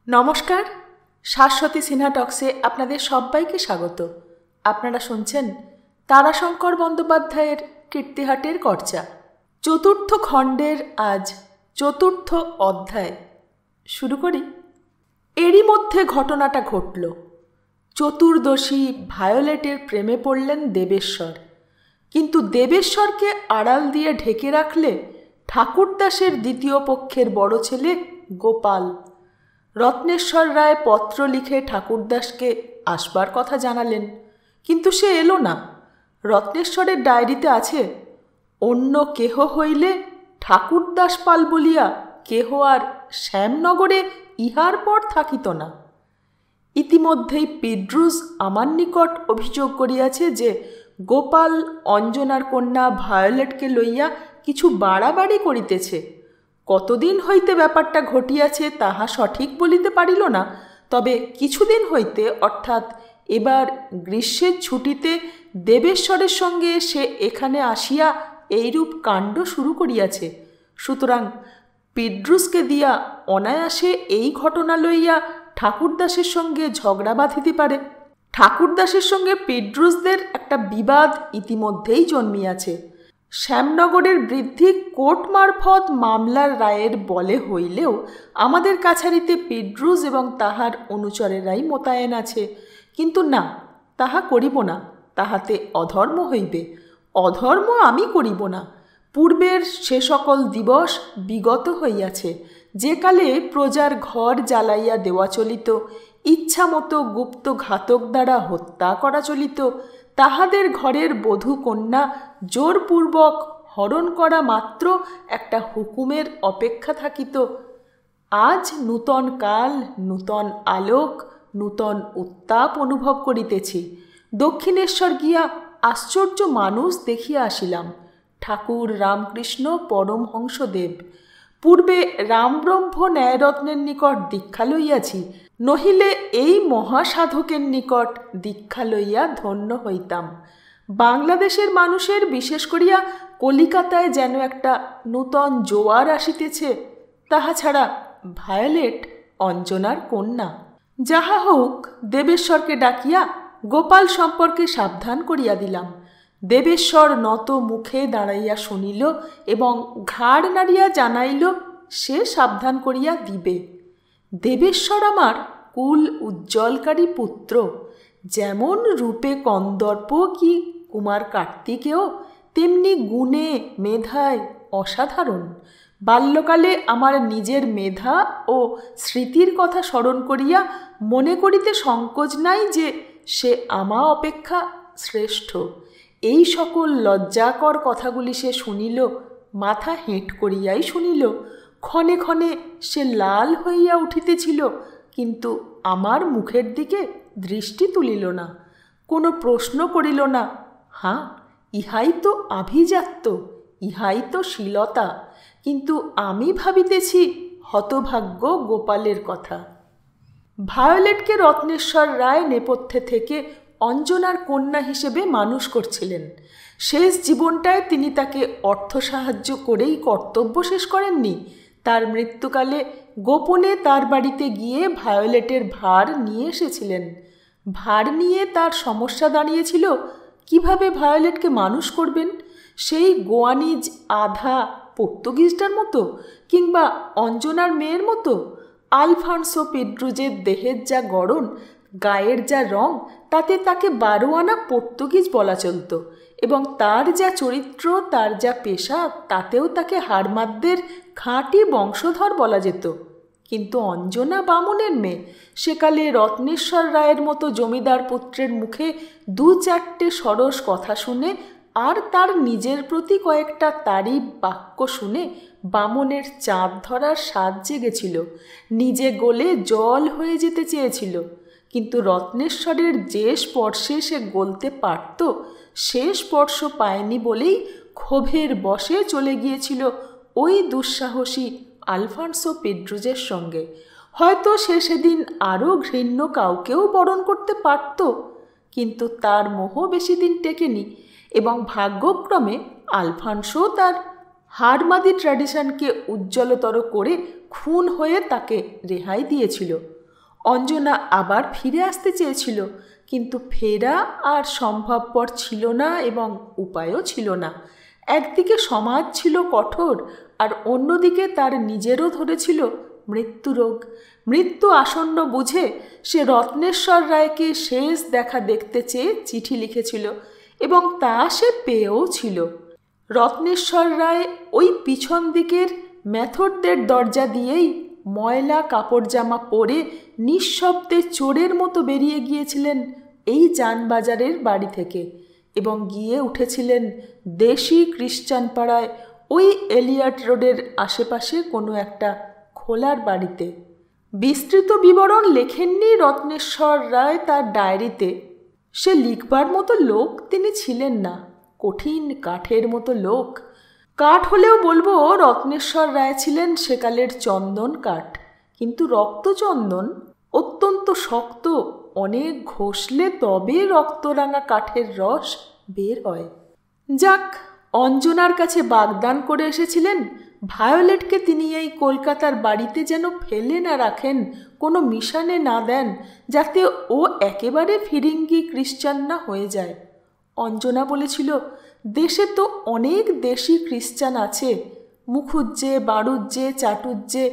নমস্কার, শাশ্বতী সিনহা টক্সে আপনাদের সবাইকে স্বাগত। আপনারা শুনছেন তারাশঙ্কর বন্দ্যোপাধ্যায়ের কীর্তিহাটের কর্চা। চতুর্থ খণ্ডের আজ চতুর্থ অধ্যায় শুরু করি। এরই মধ্যে ঘটনাটা ঘটল। চতুর্দশী ভায়োলেটের প্রেমে পড়লেন দেবেশ্বর। কিন্তু দেবেশ্বরকে আড়াল দিয়ে ঢেকে রাখলে ঠাকুরদাসের দ্বিতীয় পক্ষের বড় ছেলে গোপাল। রত্নেশ্বর রায় পত্র লিখে ঠাকুরদাসকে আসবার কথা জানালেন, কিন্তু সে এলো না। রত্নেশ্বরের ডায়েরিতে আছে, অন্য কেহ হইলে ঠাকুরদাস পাল বলিয়া কেহ আর শ্যামনগরে ইহার পর থাকিত না। ইতিমধ্যেই পিড্রুজ আমার নিকট অভিযোগ করিয়াছে যে গোপাল অঞ্জনার কন্যা ভায়োলেটকে লইয়া কিছু বাড়াবাড়ি করিতেছে। কতদিন হইতে ব্যাপারটা ঘটিয়াছে তাহা সঠিক বলিতে পারিল না, তবে কিছুদিন হইতে, অর্থাৎ এবার গ্রীষ্মের ছুটিতে দেবেশ্বরের সঙ্গে সে এখানে আসিয়া এইরূপ কাণ্ড শুরু করিয়াছে। সুতরাং পিড্রুসকে দিয়া অনায়াসে এই ঘটনা লইয়া ঠাকুরদাসের সঙ্গে ঝগড়া বাঁধিতে পারে। ঠাকুরদাসের সঙ্গে পিড্রুসদের একটা বিবাদ ইতিমধ্যেই জন্মিয়াছে। শ্যামনগরের বৃদ্ধি কোর্ট মারফত মামলার রায়ের বলে হইলেও আমাদের কাছারিতে পিড্রুস এবং তাহার অনুচরেরাই মোতায়েন আছে। কিন্তু না, তাহা করিব না, তাহাতে অধর্ম হইবে। অধর্ম আমি করিব না। পূর্বের সে সকল দিবস বিগত হইয়াছে, যে কালে প্রজার ঘর জ্বালাইয়া দেওয়া চলিত, ইচ্ছামতো গুপ্ত ঘাতক দ্বারা হত্যা করা চলিত, তাহাদের ঘরের বধূ কন্যা জোরপূর্বক হরণ করা মাত্র একটা হুকুমের অপেক্ষা থাকিত। আজ নূতন কাল, নূতন আলোক, নূতন উত্তাপ অনুভব করিতেছি। দক্ষিণেশ্বর গিয়া আশ্চর্য মানুষ দেখিয়া আসিলাম। ঠাকুর রামকৃষ্ণ পরমহংসদেব। পূর্বে রামব্রহ্ম ন্যায়রত্নের নিকট দীক্ষা লইয়াছি, নহিলে এই মহাসাধকের নিকট দীক্ষা লইয়া ধন্য হইতাম। বাংলাদেশের মানুষের, বিশেষ করিয়া কলিকাতায় যেন একটা নূতন জোয়ার আসিতেছে। তাহা ছাড়া ভায়োলেট অঞ্জনার কন্যা। যাহা হোক, দেবেশ্বরকে ডাকিয়া গোপাল সম্পর্কে সাবধান করিয়া দিলাম। দেবেশ্বর নত মুখে দাঁড়াইয়া শুনিল এবং ঘাড় নাড়িয়া জানাইল সে সাবধান করিয়া দিবে। দেবেশ্বর আমার কুল উজ্জ্বলকারী পুত্র। যেমন রূপে কন্দর্প কি কুমার কার্তিকেয়, তেমনি গুণে মেধায় অসাধারণ। বাল্যকালে আমার নিজের মেধা ও স্মৃতির কথা স্মরণ করিয়া মনে করিতে সংকোচ নাই যে সে আমা অপেক্ষা শ্রেষ্ঠ। এই সকল লজ্জাকর কথাগুলি সে শুনিল, মাথা হেঁট করিয়াই শুনিল। ক্ষণে ক্ষণে সে লাল হইয়া উঠিতেছিল, কিন্তু আমার মুখের দিকে দৃষ্টি তুলিল না, কোনো প্রশ্ন করিল না। হাঁ, ইহাই তো আভিজাত্য, ইহাই তো শীলতা। কিন্তু আমি ভাবিতেছি হতভাগ্য গোপালের কথা। ভায়োলেটকে রত্নেশ্বর রায় নেপথ্যে থেকে অঞ্জনার কন্যা হিসেবে মানুষ করছিলেন। শেষ জীবনটায় তিনি তাকে অর্থ সাহায্য করেই কর্তব্য শেষ করেননি। তার মৃত্যুকালে গোপনে তার বাড়িতে গিয়ে ভায়োলেটের ভার নিয়ে এসেছিলেন। ভার নিয়ে তার সমস্যা দাঁড়িয়েছিল, কিভাবে ভায়োলেটকে মানুষ করবেন। সেই গোয়ানিজ আধা পর্তুগিজটার মতো, কিংবা অঞ্জনার মেয়ের মতো। আলফান্সো পিড্রুজের দেহের যা গড়ন, গায়ের যা রং, তাতে তাকে 12 আনা পর্তুগিজ বলা চলত, এবং তার যা চরিত্র, তার যা পেশা, তাতেও তাকে হাড়মাদদের খাঁটি বংশধর বলা যেত। কিন্তু অঞ্জনা বামুনের মেয়ে। সেকালে রত্নেশ্বর রায়ের মতো জমিদার পুত্রের মুখে 2-4টে সরস কথা শুনে আর তার নিজের প্রতি কয়েকটা তারিফ বাক্য শুনে বামনের চাঁদ ধরার স্বাদ জেগেছিল। নিজে গলে জল হয়ে যেতে চেয়েছিল। কিন্তু রত্নেশ্বরের যে স্পর্শে সে গলতে পারত, সে স্পর্শ পায়নি বলেই ক্ষোভের বশে চলে গিয়েছিল ওই দুঃসাহসী আলফান্সো পিড্রুজের সঙ্গে। হয়তো সে সেদিন আরও ঘৃণ্য কাউকেও বরণ করতে পারত, কিন্তু তার মোহ বেশি দিন টেকেনি, এবং ভাগ্যক্রমে আলফান্সো তার হাড়মাদি ট্র্যাডিশনকে উজ্জ্বলতর করে খুন হয়ে তাকে রেহাই দিয়েছিল। অঞ্জনা আবার ফিরে আসতে চেয়েছিল, কিন্তু ফেরা আর সম্ভবপর ছিল না এবং উপায়ও ছিল না। একদিকে সমাজ ছিল কঠোর, আর অন্যদিকে তার নিজেরও ধরেছিল মৃত্যুরোগ। মৃত্যু আসন্ন বুঝে সে রত্নেশ্বর রায়কে শেষ দেখা দেখতে চেয়ে চিঠি লিখেছিল, এবং তা সে পেয়েও ছিল। রত্নেশ্বর রায় ওই পিছন দিকের মেথরদের দরজা দিয়েই ময়লা কাপড় জামা পরে নিঃশব্দে চোরের মতো বেরিয়ে গিয়েছিলেন এই জানবাজারের বাড়ি থেকে, এবং গিয়ে উঠেছিলেন দেশি খ্রিস্টান পাড়ায় ওই এলিয়ট রোডের আশেপাশে কোনো একটা খোলার বাড়িতে। বিস্তৃত বিবরণ লেখেননি রত্নেশ্বর রায় তার ডায়েরিতে। সে লিখবার মতো লোক তিনি ছিলেন না, কঠিন কাঠের মতো লোক। কাঠ হলেও বলবো রত্নেশ্বর রায় ছিলেন সেকালের চন্দন কাঠ, কিন্তু রক্তচন্দন অত্যন্ত শক্ত, অনেক ঘষলে তবে রক্তরাঙা কাঠের রস বের হয়। যাক, অঞ্জনার কাছে বাগদান করে এসেছিলেন ভায়োলেটকে তিনি এই কলকাতার বাড়িতে যেন ফেলে না রাখেন, কোনো মিশনে না দেন, যাতে ও একেবারে ফিরিঙ্গি খ্রিস্টান না হয়ে যায়। অঞ্জনা বলেছিল, দেশে তো অনেক দেশি খ্রিস্টান আছে, মুখুজ্জে, বাড়ুজ্জে, চাটুজ্জে,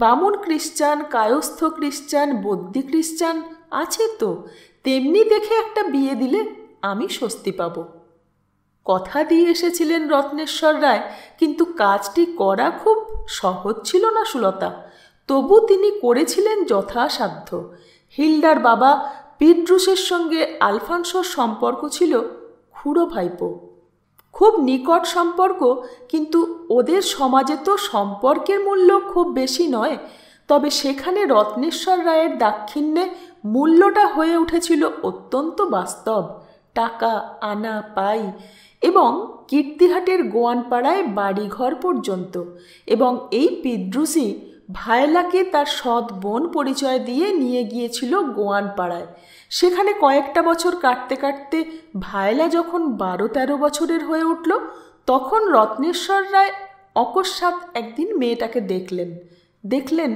বামুন খ্রিস্টান, কায়স্থ খ্রিস্টান, বদ্যি খ্রিস্টান আছে তো, তেমনি দেখে একটা বিয়ে দিলে আমি স্বস্তি পাব। কথা দিয়ে এসেছিলেন রত্নেশ্বর রায়, কিন্তু কাজটি করা খুব সহজ ছিল না সুলতা। তবু তিনি করেছিলেন যথাসাধ্য। হিলডার বাবা পিড্রুসের সঙ্গে আলফানসোর সম্পর্ক ছিল খুড়ো ভাইপো, খুব নিকট সম্পর্ক, কিন্তু ওদের সমাজে তো সম্পর্কের মূল্য খুব বেশি নয়। তবে সেখানে রত্নেশ্বর রায়ের দাক্ষিণ্যে মূল্যটা হয়ে উঠেছিল অত্যন্ত বাস্তব, টাকা আনা পাই, এবং কীর্তিহাটের গোয়ানপাড়ায় বাড়িঘর পর্যন্ত। এবং এই পিড্রুসই ভায়লাকে তার সৎ বোন পরিচয় দিয়ে নিয়ে গিয়েছিল গোয়ানপাড়ায়। সেখানে কয়েকটা বছর কাটতে কাটতে ভায়লা যখন 12-13 বছরের হয়ে উঠল, তখন রত্নেশ্বর রায় অকস্মাৎ একদিন মেয়েটাকে দেখলেন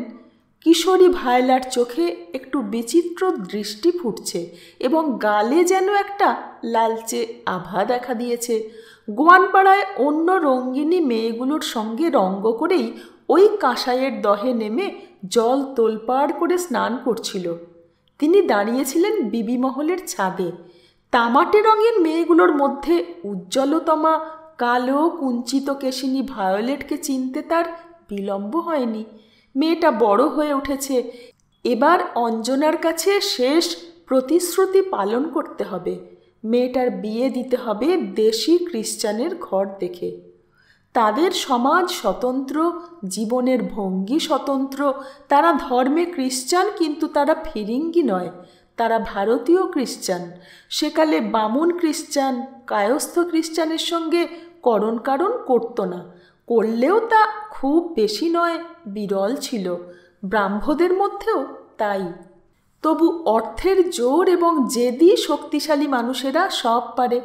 কিশোরী ভায়লার চোখে একটু বিচিত্র দৃষ্টি ফুটছে, এবং গালে যেন একটা লালচে আভা দেখা দিয়েছে। গোয়ানপাড়ায় অন্য রঙ্গিনী মেয়েগুলোর সঙ্গে রঙ্গ করেই ওই কাঁসাইয়ের দহে নেমে জল তোলপাড় করে স্নান করছিল। তিনি দাঁড়িয়েছিলেন বিবি মহলের ছাদে। তামাটে রঙের মেয়েগুলোর মধ্যে উজ্জ্বলতমা কালো কুঞ্চিত কেশিনী ভায়োলেটকে চিনতে তার বিলম্ব হয়নি। মেয়েটা বড় হয়ে উঠেছে, এবার অঞ্জনার কাছে শেষ প্রতিশ্রুতি পালন করতে হবে। মেয়েটার বিয়ে দিতে হবে দেশি খ্রিস্টানের ঘর দেখে। তাদের সমাজ স্বতন্ত্র, জীবনের ভঙ্গি স্বতন্ত্র। তারা ধর্মে খ্রিস্টান, কিন্তু তারা ফিরিঙ্গি নয়, তারা ভারতীয় খ্রিস্টান। সেকালে বামুন খ্রিস্টান, কায়স্থ খ্রিস্টানের সঙ্গে করণ করত না, করলেও তা খুব বেশি নয়, বিরল ছিল। ব্রাহ্মদের মধ্যেও তাই। তবু অর্থের জোর এবং জেদি শক্তিশালী মানুষেরা সব পারে।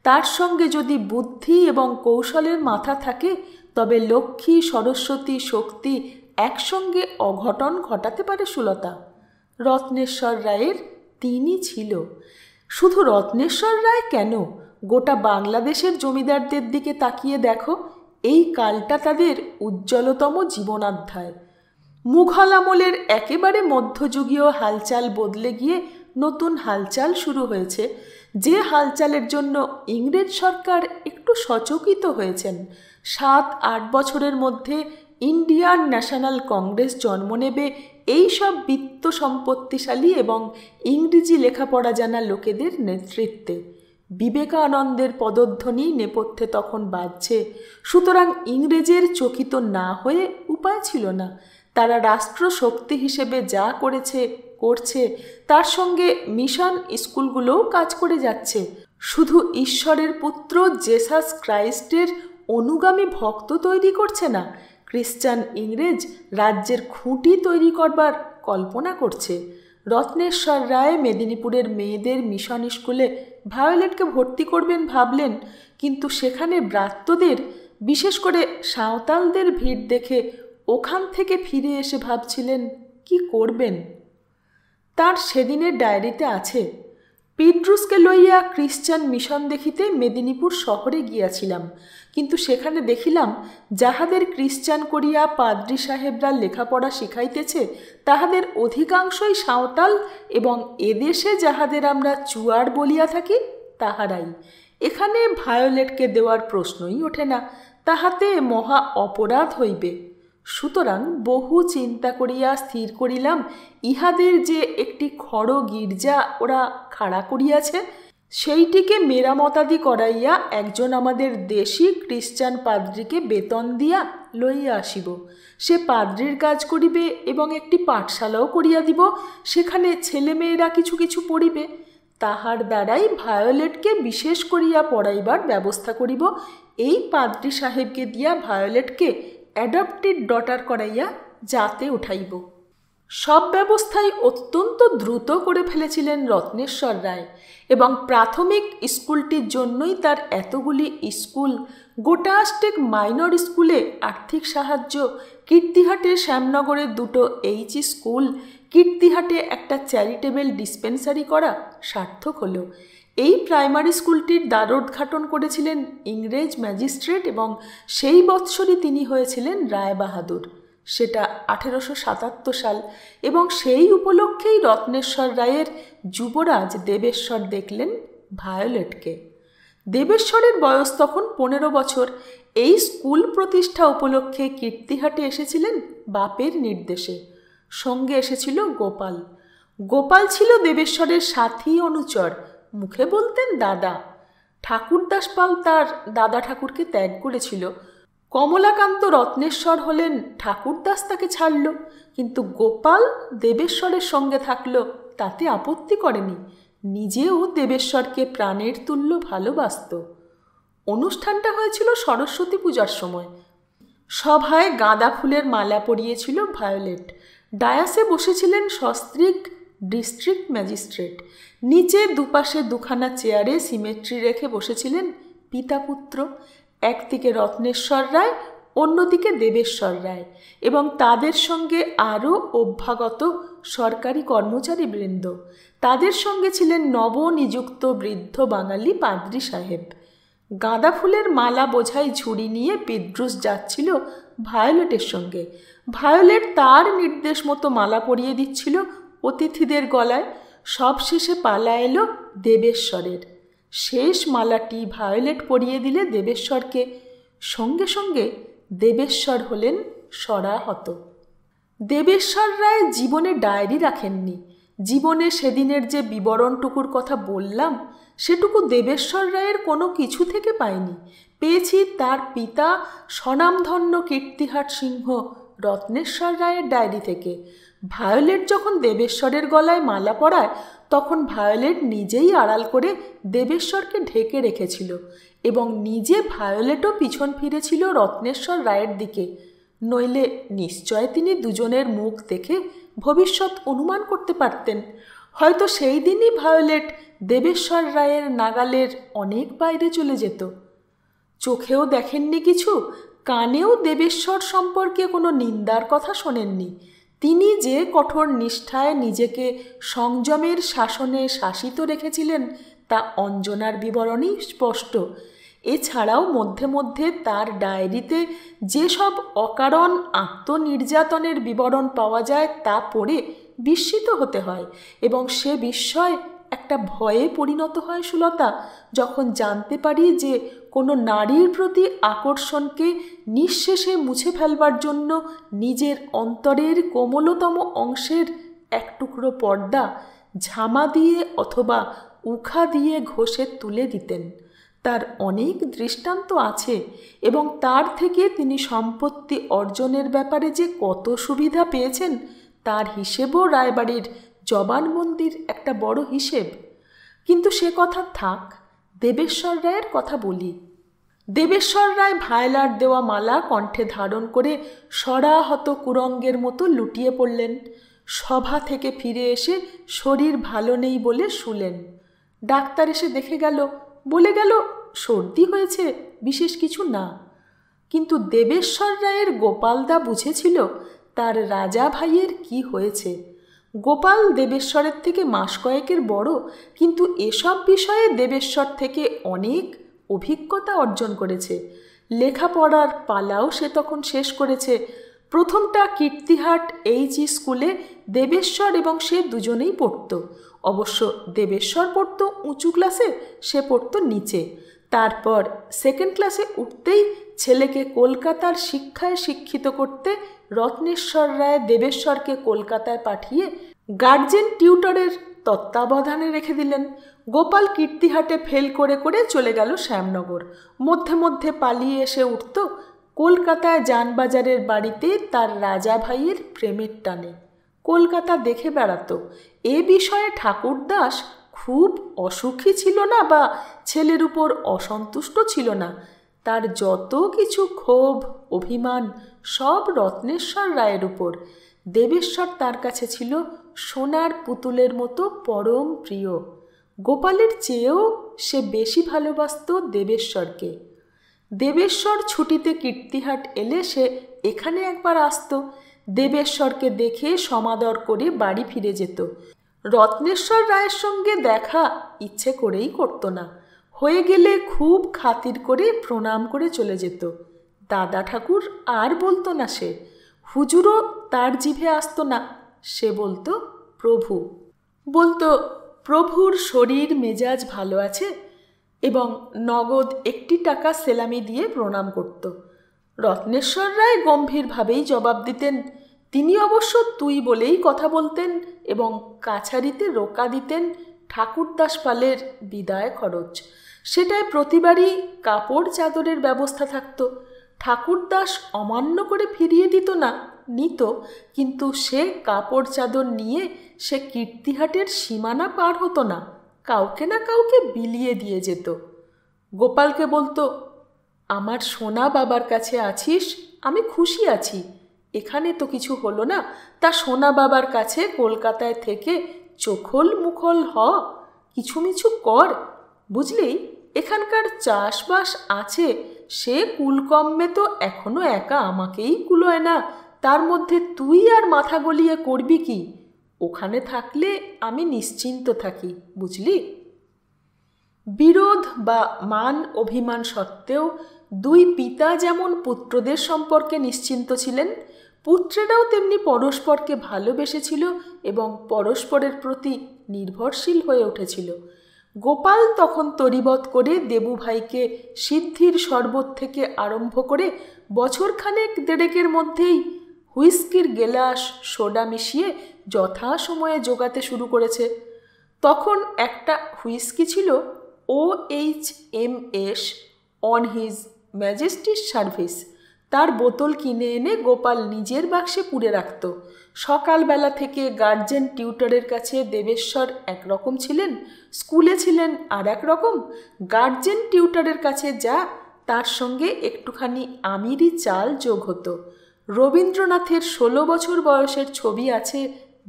তার সঙ্গে যদি বুদ্ধি এবং কৌশলের মাথা থাকে, তবে লক্ষ্মী, সরস্বতী, শক্তি একসঙ্গে অঘটন ঘটাতে পারে সুলতা। রত্নেশ্বর রায়ের তিনি ছিল। শুধু রত্নেশ্বর রায় কেন, গোটা বাংলাদেশের জমিদারদের দিকে তাকিয়ে দেখো, এই কালটা তাদের উজ্জ্বলতম জীবনাধ্যায়। মুঘল আমলের একেবারে মধ্যযুগীয় হালচাল বদলে গিয়ে নতুন হালচাল শুরু হয়েছে, যে হালচালের জন্য ইংরেজ সরকার একটু সচকিত হয়েছেন। 7-8 বছরের মধ্যে ইন্ডিয়ান ন্যাশনাল কংগ্রেস জন্ম নেবে এই সব বিত্ত সম্পত্তিশালী এবং ইংরেজি লেখাপড়া জানা লোকেদের নেতৃত্বে। বিবেকানন্দের পদধ্বনি নেপথ্যে তখন বাজছে। সুতরাং ইংরেজের চকিত না হয়ে উপায় ছিল না। তারা রাষ্ট্র শক্তি হিসেবে যা করছে তার সঙ্গে মিশন স্কুলগুলোও কাজ করে যাচ্ছে। শুধু ঈশ্বরের পুত্র জেসাস ক্রাইস্টের অনুগামী ভক্ত তৈরি করছে না, খ্রিস্টান ইংরেজ রাজ্যের খুঁটি তৈরি করবার কল্পনা করছে। রত্নেশ্বর রায় মেদিনীপুরের মেয়েদের মিশন স্কুলে ভায়োলেটকে ভর্তি করবেন ভাবলেন, কিন্তু সেখানে ব্রাত্যদের, বিশেষ করে সাঁওতালদের ভিড় দেখে ওখান থেকে ফিরে এসে ভাবছিলেন কি করবেন। তার সেদিনের ডায়েরিতে আছে, পিড্রুসকে লইয়া খ্রিশ্চান মিশন দেখিতে মেদিনীপুর শহরে গিয়াছিলাম, কিন্তু সেখানে দেখিলাম যাহাদের খ্রিশ্চান করিয়া পাদ্রী সাহেবরা লেখাপড়া শিখাইতেছে তাহাদের অধিকাংশই সাঁওতাল, এবং এদেশে যাহাদের আমরা চুয়ার বলিয়া থাকি তাহারাই। এখানে ভায়োলেটকে দেওয়ার প্রশ্নই ওঠে না, তাহাতে মহা অপরাধ হইবে। সুতরাং বহু চিন্তা করিয়া স্থির করিলাম, ইহাদের যে একটি খড় গির্জা ওরা খাড়া করিয়াছে, সেইটিকে মেরামতাদি করাইয়া একজন আমাদের দেশি খ্রিশ্চান পাদ্রীকে বেতন দিয়া লইয়া আসিব। সে পাদ্রীর কাজ করিবে এবং একটি পাঠশালাও করিয়া দিব, সেখানে ছেলেমেয়েরা কিছু কিছু পড়িবে। তাহার দ্বারাই ভায়োলেটকে বিশেষ করিয়া পড়াইবার ব্যবস্থা করিব। এই পাদ্রী সাহেবকে দিয়া ভায়োলেটকে অ্যাডপ্টেড ডটার করাইয়া যাতে উঠাইব। সব ব্যবস্থাই অত্যন্ত দ্রুত করে ফেলেছিলেন রত্নেশ্বর রায়, এবং প্রাথমিক স্কুলটির জন্যই তার এতগুলি স্কুল, গোটাস্টেক মাইনর স্কুলে আর্থিক সাহায্য, কীর্তিহাটে শ্যামনগরে 2টো এইচ স্কুল, কীর্তিহাটে একটা চ্যারিটেবল ডিসপেন্সারি করা সার্থক হল। এই প্রাইমারি স্কুলটির দ্বারোদ্ঘাটন করেছিলেন ইংরেজ ম্যাজিস্ট্রেট, এবং সেই বৎসরই তিনি হয়েছিলেন রায় বাহাদুর। সেটা 1877 সাল, এবং সেই উপলক্ষেই রত্নেশ্বর রায়ের যুবরাজ দেবেশ্বর দেখলেন ভায়োলেটকে। দেবেশ্বরের বয়স তখন 15 বছর। এই স্কুল প্রতিষ্ঠা উপলক্ষে কীর্তিহাটে এসেছিলেন বাপের নির্দেশে। সঙ্গে এসেছিল গোপাল। গোপাল ছিল দেবেশ্বরের সাথী অনুচর, মুখে বলতেন দাদা। ঠাকুরদাস পাল তার দাদা ঠাকুরকে ত্যাগ করেছিল। কমলাকান্ত রত্নেশ্বর হলেন ঠাকুরদাস, তাকে ছাড়ল, কিন্তু গোপাল দেবেশ্বরের সঙ্গে থাকল, তাতে আপত্তি করেনি। নিজেও দেবেশ্বরকে প্রাণের তুল্য ভালোবাসত। অনুষ্ঠানটা হয়েছিল সরস্বতী পূজার সময়। সভায় গাঁদা ফুলের মালা পরিয়েছিল ভায়োলেট। ডায়াসে বসেছিলেন সস্ত্রীক ডিস্ট্রিক্ট ম্যাজিস্ট্রেট। নিচে দুপাশে দুখানা চেয়ারে সিমেট্রি রেখে বসেছিলেন পিতা পুত্র, একদিকে রত্নেশ্বর রায়, অন্যদিকে দেবেশ্বর রায়, এবং তাদের সঙ্গে আরও অভ্যাগত সরকারি কর্মচারীবৃন্দ। তাদের সঙ্গে ছিলেন নবনিযুক্ত বৃদ্ধ বাঙালি পাদ্রী সাহেব। গাঁদা ফুলের মালা বোঝাই ঝুড়ি নিয়ে পিড্রুস যাচ্ছিল ভায়োলেটের সঙ্গে। ভায়োলেট তার নির্দেশ মতো মালা পরিয়ে দিচ্ছিল অতিথিদের গলায়। সবশেষে পালা এলো দেবেশ্বরের। শেষ মালাটি ভায়োলেট পরিয়ে দিলে দেবেশ্বরকে। সঙ্গে সঙ্গে দেবেশ্বর হলেন সরাহত। দেবেশ্বর রায় জীবনে ডায়েরি রাখেননি। জীবনে সেদিনের যে বিবরণটুকুর কথা বললাম, সেটুকু দেবেশ্বর রায়ের কোনো কিছু থেকে পাইনি। পেয়েছি তার পিতা স্বনামধন্য কীর্তিহাট সিংহ রত্নেশ্বর রায়ের ডায়েরি থেকে। ভায়োলেট যখন দেবেশ্বরের গলায় মালা পরায়, তখন ভায়োলেট নিজেই আড়াল করে দেবেশ্বরকে ঢেকে রেখেছিল, এবং নিজে ভায়োলেটও পিছন ফিরেছিল রত্নেশ্বর রায়ের দিকে। নইলে নিশ্চয় তিনি দুজনের মুখ দেখে ভবিষ্যৎ অনুমান করতে পারতেন। হয়তো সেই দিনই ভায়োলেট দেবেশ্বর রায়ের নাগালের অনেক বাইরে চলে যেত। চোখেও দেখেননি কিছু, কানেও দেবেশ্বর সম্পর্কে কোনো নিন্দার কথা শোনেননি। তিনি যে কঠোর নিষ্ঠায় নিজেকে সংযমের শাসনে শাসিত রেখেছিলেন তা অঞ্জনার বিবরণেই স্পষ্ট। এছাড়াও মধ্যে মধ্যে তার ডায়েরিতে যেসব অকারণ আত্মনির্যাতনের বিবরণ পাওয়া যায় তা পড়ে বিস্মিত হতে হয়, এবং সে বিস্ময় একটা ভয়ে পরিণত হয় সুলতা, যখন জানতে পারি যে কোনো নারীর প্রতি আকর্ষণকে নিঃশেষে মুছে ফেলবার জন্য নিজের অন্তরের কোমলতম অংশের এক টুকরো পর্দা ঝামা দিয়ে অথবা উখা দিয়ে ঘষে তুলে দিতেন। তার অনেক দৃষ্টান্ত আছে, এবং তার থেকে তিনি সম্পত্তি অর্জনের ব্যাপারে যে কত সুবিধা পেয়েছেন তার হিসেবও রায়বাড়ির জবানবন্দির একটা বড় হিসেব। কিন্তু সে কথা থাক, দেবেশ্বর রায়ের কথা বলি। দেবেশ্বর রায় ভায়োলার দেওয়া মালা কণ্ঠে ধারণ করে সরাহত কুরঙ্গের মতো লুটিয়ে পড়লেন। সভা থেকে ফিরে এসে শরীর ভালো নেই বলে শুলেন। ডাক্তার এসে দেখে গেল, বলে গেল সর্দি হয়েছে, বিশেষ কিছু না। কিন্তু দেবেশ্বর রায়ের গোপালদা বুঝেছিল তার রাজা ভাইয়ের কি হয়েছে। গোপাল দেবেশ্বরের থেকে মাস কয়েকের বড়, কিন্তু এসব বিষয়ে দেবেশ্বর থেকে অনেক অভিজ্ঞতা অর্জন করেছে। লেখাপড়ার পালাও সে তখন শেষ করেছে। প্রথমটা কীর্তিহাট এইচই স্কুলে দেবেশ্বর এবং সে দুজনেই পড়ত। অবশ্য দেবেশ্বর পড়ত উঁচু ক্লাসে, সে পড়ত নিচে। তারপর সেকেন্ড ক্লাসে উঠতেই ছেলেকে কলকাতার শিক্ষায় শিক্ষিত করতে রত্নেশ্বর রায় দেবেশ্বরকে কলকাতায় পাঠিয়ে গার্জেন টিউটরের তত্ত্বাবধানে রেখে দিলেন। গোপাল কীর্তিহাটে ফেল করে করে চলে গেল শ্যামনগর। মধ্যে মধ্যে পালিয়ে এসে উঠত কলকাতায় জানবাজারের বাড়িতে তার রাজা ভাইয়ের প্রেমের টানে। কলকাতা দেখে বেড়াতো। এ বিষয়ে ঠাকুরদাস খুব অসুখী ছিল না বা ছেলের উপর অসন্তুষ্ট ছিল না। তার যত কিছু ক্ষোভ অভিমান সব রত্নেশ্বর রায়ের উপর। দেবেশ্বর তার কাছে ছিল সোনার পুতুলের মতো পরম প্রিয়। গোপালের চেয়েও সে বেশি ভালোবাসত দেবেশ্বরকে। দেবেশ্বর ছুটিতে কীর্তিহাট এলে সে এখানে একবার আসত। দেবেশ্বরকে দেখে সমাদর করে বাড়ি ফিরে যেত। রত্নেশ্বর রায়ের সঙ্গে দেখা ইচ্ছে করেই করত না। হয়ে গেলে খুব খাতির করে প্রণাম করে চলে যেত। দাদা ঠাকুর আর বলতো না সে। হুজুরও তার জিভে আসতো না। সে বলতো প্রভু। বলতো প্রভুর শরীর মেজাজ ভালো আছে, এবং নগদ 1 টাকা সেলামি দিয়ে প্রণাম করত। রত্নেশ্বর রায় গম্ভীরভাবেই জবাব দিতেন। তিনি অবশ্য তুই বলেই কথা বলতেন এবং কাছারিতে রোকা দিতেন ঠাকুরদাস পালের বিদায় খরচ। সেটায় প্রতিবারই কাপড় চাদরের ব্যবস্থা থাকত। ঠাকুরদাস অমান্য করে ফিরিয়ে দিত না, নিত, কিন্তু সে কাপড় চাদর নিয়ে সে কীর্তিহাটের সীমানা পার হতো না, কাউকে না কাউকে বিলিয়ে দিয়ে যেত। গোপালকে বলতো, আমার সোনা বাবার কাছে আছিস, আমি খুশি আছি। এখানে তো কিছু হলো না, তা সোনা বাবার কাছে কলকাতায় থেকে চোখল মুখল হ, কিছু মিছু কর। বুঝলি, এখানকার চাষবাস আছে, সে কুলকম্মে তো এখনো একা আমাকেই কুলোয় না, তার মধ্যে তুই আর মাথা গলিয়ে করবি কি? ওখানে থাকলে আমি নিশ্চিন্ত থাকি, বুঝলি। বিরোধ বা মান অভিমান সত্ত্বেও দুই পিতা যেমন পুত্রদের সম্পর্কে নিশ্চিন্ত ছিলেন, পুত্রেরাও তেমনি পরস্পরকে ভালোবেসেছিল এবং পরস্পরের প্রতি নির্ভরশীল হয়ে উঠেছিল। গোপাল তখন তরিবৎ করে দেবু ভাইকে সিদ্ধির শরবত থেকে আরম্ভ করে বছরখানেক দেড়েকের মধ্যেই হুইস্কির গেলাস সোডা মিশিয়ে যথাসময়ে জোগাতে শুরু করেছে। তখন একটা হুইস্কি ছিল OHMS অন হিজ ম্যাজেস্টির সার্ভিস। তার বোতল কিনে এনে গোপাল নিজের বাক্সে পুরে রাখত। সকালবেলা থেকে গার্জেন টিউটরের কাছে দেবেশ্বর একরকম ছিলেন, স্কুলে ছিলেন আর এক রকম। গার্জেন টিউটরের কাছে যা, তার সঙ্গে একটুখানি আমিরি চাল যোগ হতো। রবীন্দ্রনাথের 16 বছর বয়সের ছবি আছে,